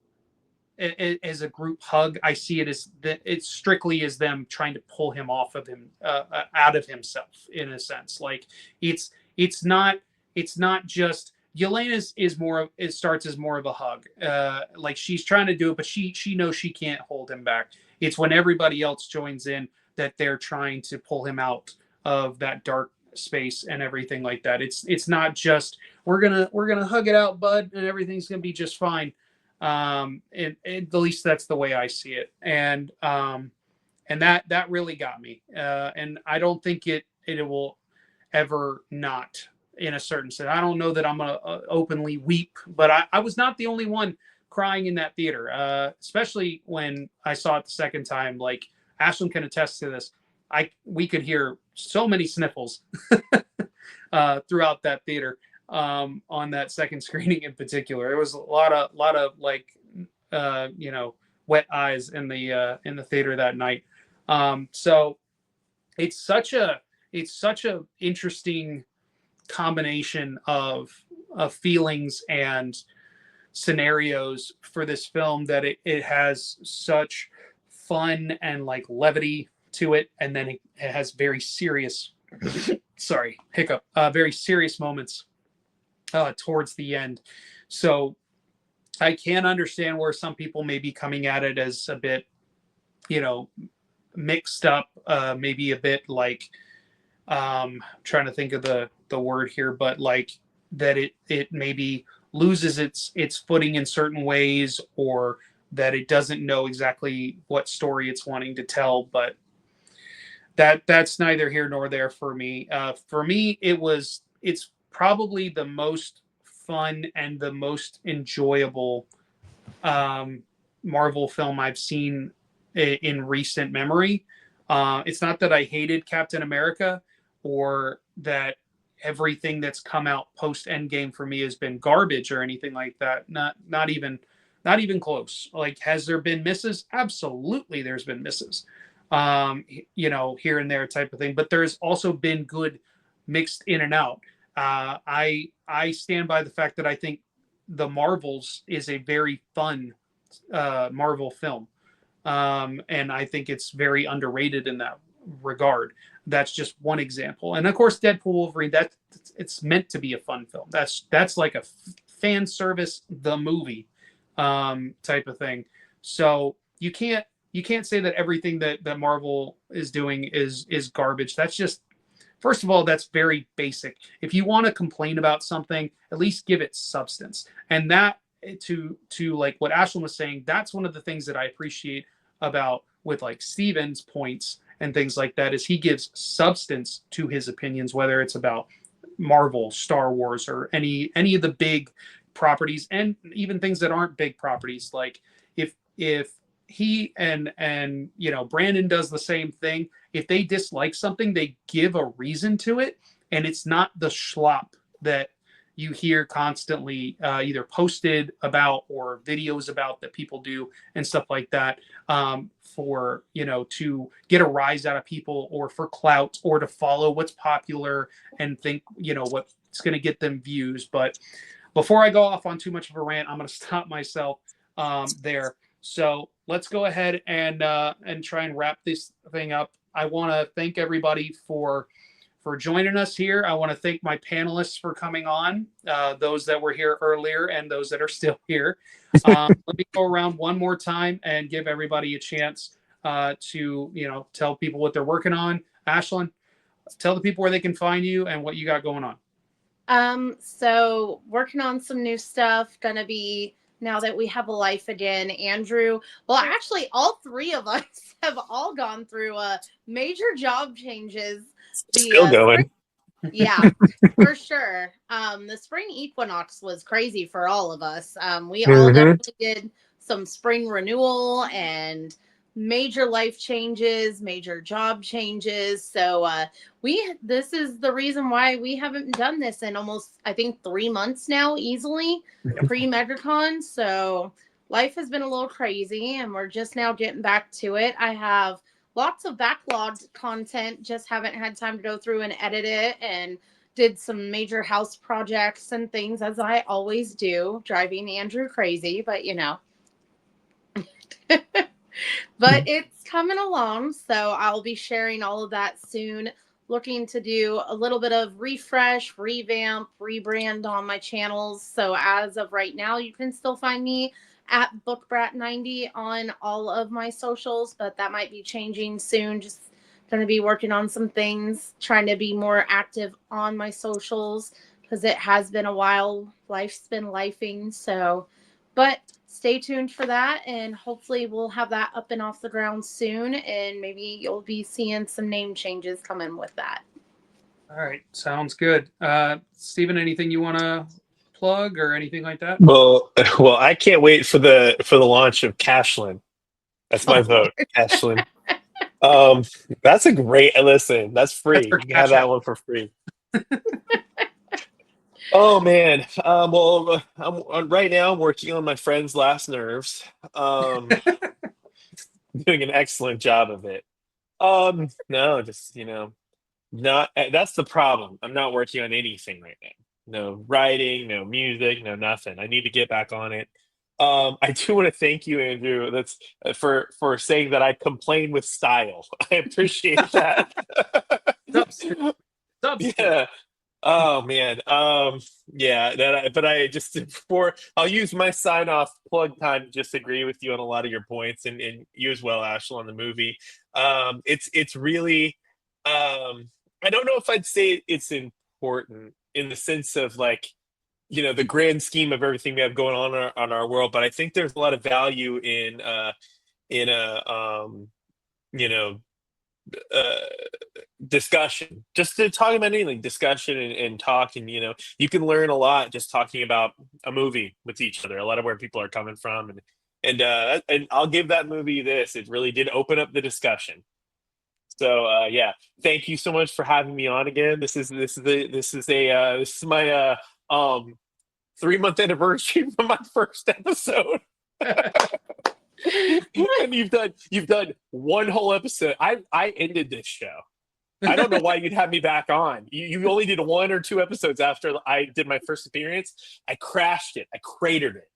as a group hug. I see it as that it's strictly as them trying to pull him off of him, out of himself, in a sense. Like it's not just Yelena's is more of, it starts as more of a hug. Like she's trying to do it, but she knows she can't hold him back. It's when everybody else joins in that they're trying to pull him out of that dark space and everything like that. It's not just we're gonna hug it out, bud, and everything's gonna be just fine. And at least that's the way I see it. And that really got me. And I don't think it will ever not, in a certain sense. I don't know that I'm gonna openly weep, but I was not the only one crying in that theater, especially when I saw it the second time. Like Ashlyn can attest to this. We could hear so many sniffles throughout that theater. On that second screening in particular, there was a lot of like wet eyes in the theater that night. So it's such a interesting combination of feelings and scenarios for this film, that it has such fun and like levity to it, and then it has very serious sorry, hiccup, very serious moments towards the end. So I can understand where some people may be coming at it as a bit, mixed up, maybe a bit like, trying to think of the word here, but like that it maybe loses its footing in certain ways, or that it doesn't know exactly what story it's wanting to tell. But that's neither here nor there for me. For me, it's probably the most fun and the most enjoyable Marvel film I've seen in recent memory. It's not that I hated Captain America, or that everything that's come out post Endgame for me has been garbage or anything like that. Not even close. Like, has there been misses? Absolutely, there's been misses. Here and there type of thing. But there's also been good mixed in and out. I stand by the fact that I think The Marvels is a very fun Marvel film, and I think it's very underrated in regard. That's just one example. And of course, Deadpool Wolverine, that it's meant to be a fun film. That's like a fan service, the movie type of thing. So you can't say that everything that Marvel is doing is garbage. That's just, first of all, that's very basic. If you want to complain about something, at least give it substance. And that, to like what Ashlyn was saying, that's one of the things that I appreciate about with like Steven's points and things like that, is he gives substance to his opinions, whether it's about Marvel, Star Wars, or any of the big properties, and even things that aren't big properties. Like if he and Brandon does the same thing. If they dislike something, they give a reason to it, and it's not the schlop that you hear constantly either posted about or videos about that people do and stuff like that, for to get a rise out of people, or for clout, or to follow what's popular and think what's going to get them views. But before I go off on too much of a rant, I'm going to stop myself there. So let's go ahead and try and wrap this thing up. I want to thank everybody for joining us here. I want to thank my panelists for coming on, those that were here earlier and those that are still here. Let me go around one more time and give everybody a chance to tell people what they're working on. Ashlyn, tell the people where they can find you and what you got going on. So working on some new stuff, gonna be, now that we have a life again, Andrew. Well, actually, all three of us have all gone through major job changes. Still going. Yeah, for sure. The spring equinox was crazy for all of us. We all definitely did some spring renewal and major life changes, major job changes. So this is the reason why we haven't done this in almost, I think, 3 months now, easily, pre-MegaCon. So life has been a little crazy, and we're just now getting back to it. I have lots of backlogged content, just haven't had time to go through and edit it, and did some major house projects and things, as I always do, driving Andrew crazy, but but it's coming along. So I'll be sharing all of that soon. Looking to do a little bit of refresh, revamp, rebrand on my channels. So as of right now, you can still find me at BookBrat90 on all of my socials, but that might be changing soon. Just going to be working on some things, trying to be more active on my socials, because it has been a while. Life's been lifing. So, but stay tuned for that, and hopefully we'll have that up and off the ground soon, and maybe you'll be seeing some name changes coming with that. All right, sounds good. Steven, anything you want to plug or anything like that? Well, I can't wait for the launch of Cashlin. That's my vote, Cashlin. That's a great listen. That's free. You can have that one for free. Oh man. Well, right now I'm working on my friend's last nerves. Doing an excellent job of it. No, just not. That's the problem. I'm not working on anything right now. No writing, no music, no nothing. I need to get back on it. I do want to thank you, Andrew. That's for saying that I complain with style. I appreciate that. Substance. Yeah. Oh man. Yeah. But I just I'll use my sign off plug time to just agree with you on a lot of your points, and you as well, Ashel, on the movie. It's really I don't know if I'd say it's important in the sense of like, the grand scheme of everything we have going on our world, but I think there's a lot of value in a discussion, just to talk about anything, discussion and talk, and you can learn a lot just talking about a movie with each other, a lot of where people are coming from, and I'll give that movie this. It really did open up the discussion. So yeah, thank you so much for having me on again. This is my 3-month anniversary from my first episode. And you've done one whole episode. I ended this show. I don't know why you'd have me back on. You only did 1 or 2 episodes after I did my first appearance. I crashed it. I cratered it.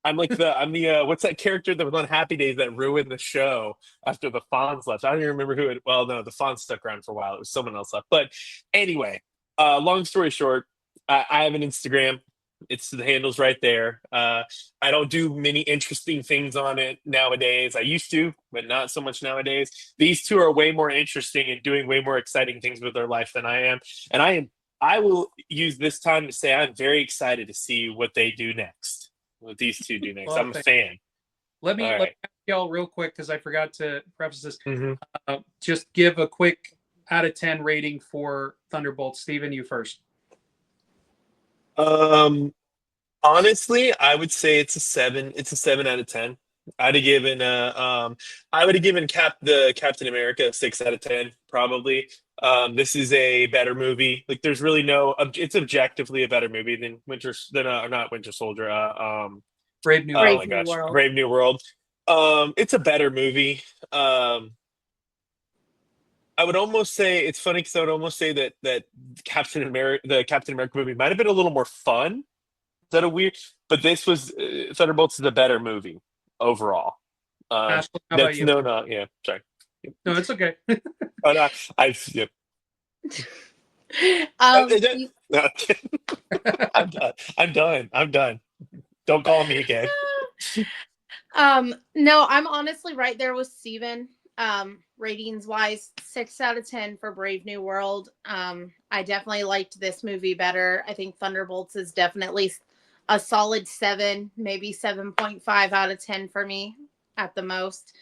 I'm the what's that character that was on Happy Days that ruined the show after the Fonz left? I don't even remember who it. Well, no, the Fonz stuck around for a while. It was someone else left. But anyway, long story short, I have an Instagram. It's the handle's right there. I don't do many interesting things on it nowadays. I used to, but not so much nowadays. These two are way more interesting and doing way more exciting things with their life than I am. And I will use this time to say I'm very excited to see what they do next. What these two do next. Well, I'm a fan. Let me All ask right. y'all real quick because I forgot to preface this. Mhm. Just give a quick out of 10 rating for Thunderbolts. Steven, you first. Honestly, I would say it's a 7. It's a 7 out of 10. I'd have given I would have given the Captain America a 6 out of 10 probably. This is a better movie. Like there's really no it's objectively a better movie than not Winter Soldier. Brave New Oh World. my New gosh, World. Brave New World. It's a better movie. I would almost say it's funny because I would almost say that the Captain America movie might have been a little more fun. Is that a weird? But this was Thunderbolts is a better movie overall. Ashley, how about you? Yeah, sorry. No, it's okay. Oh, no, yeah. You- No, I'm done. I'm done. Don't call me again. no, I'm honestly right there with Steven. Ratings wise, 6 out of 10 for Brave New World. I definitely liked this movie better. I think Thunderbolts is definitely a solid 7, maybe 7.5 out of 10 for me at the most,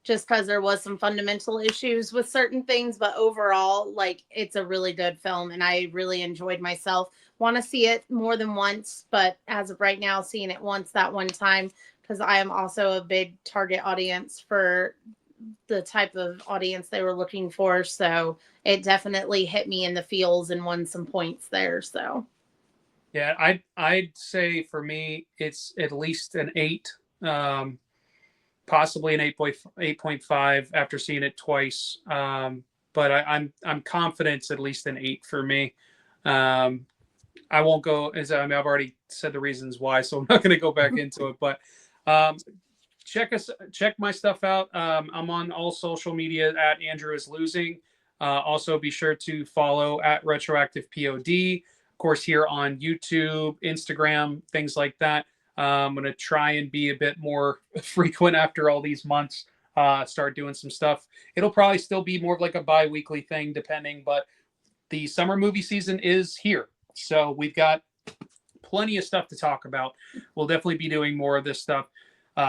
just because there was some fundamental issues with certain things, but overall, like, it's a really good film and I really enjoyed myself. Want to see it more than once, but as of right now, seeing it once that one time, because I am also a big target audience for the type of audience they were looking for. So it definitely hit me in the feels and won some points there. So Yeah, I'd say for me it's at least an 8, possibly an 8.5 after seeing it twice. But I'm confident it's at least an 8 for me. I won't go as I've already said the reasons why, so I'm not going to go back into it. But check my stuff out. I'm on all social media at Andrew is Losing. Also, be sure to follow at Retroactive POD. Of course, here on YouTube, Instagram, things like that. I'm going to try and be a bit more frequent after all these months. Start doing some stuff. It'll probably still be more of like a bi-weekly thing, depending. But the summer movie season is here, so we've got plenty of stuff to talk about. We'll definitely be doing more of this stuff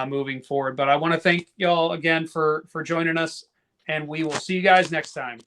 moving forward. But I want to thank y'all again for joining us, and we will see you guys next time.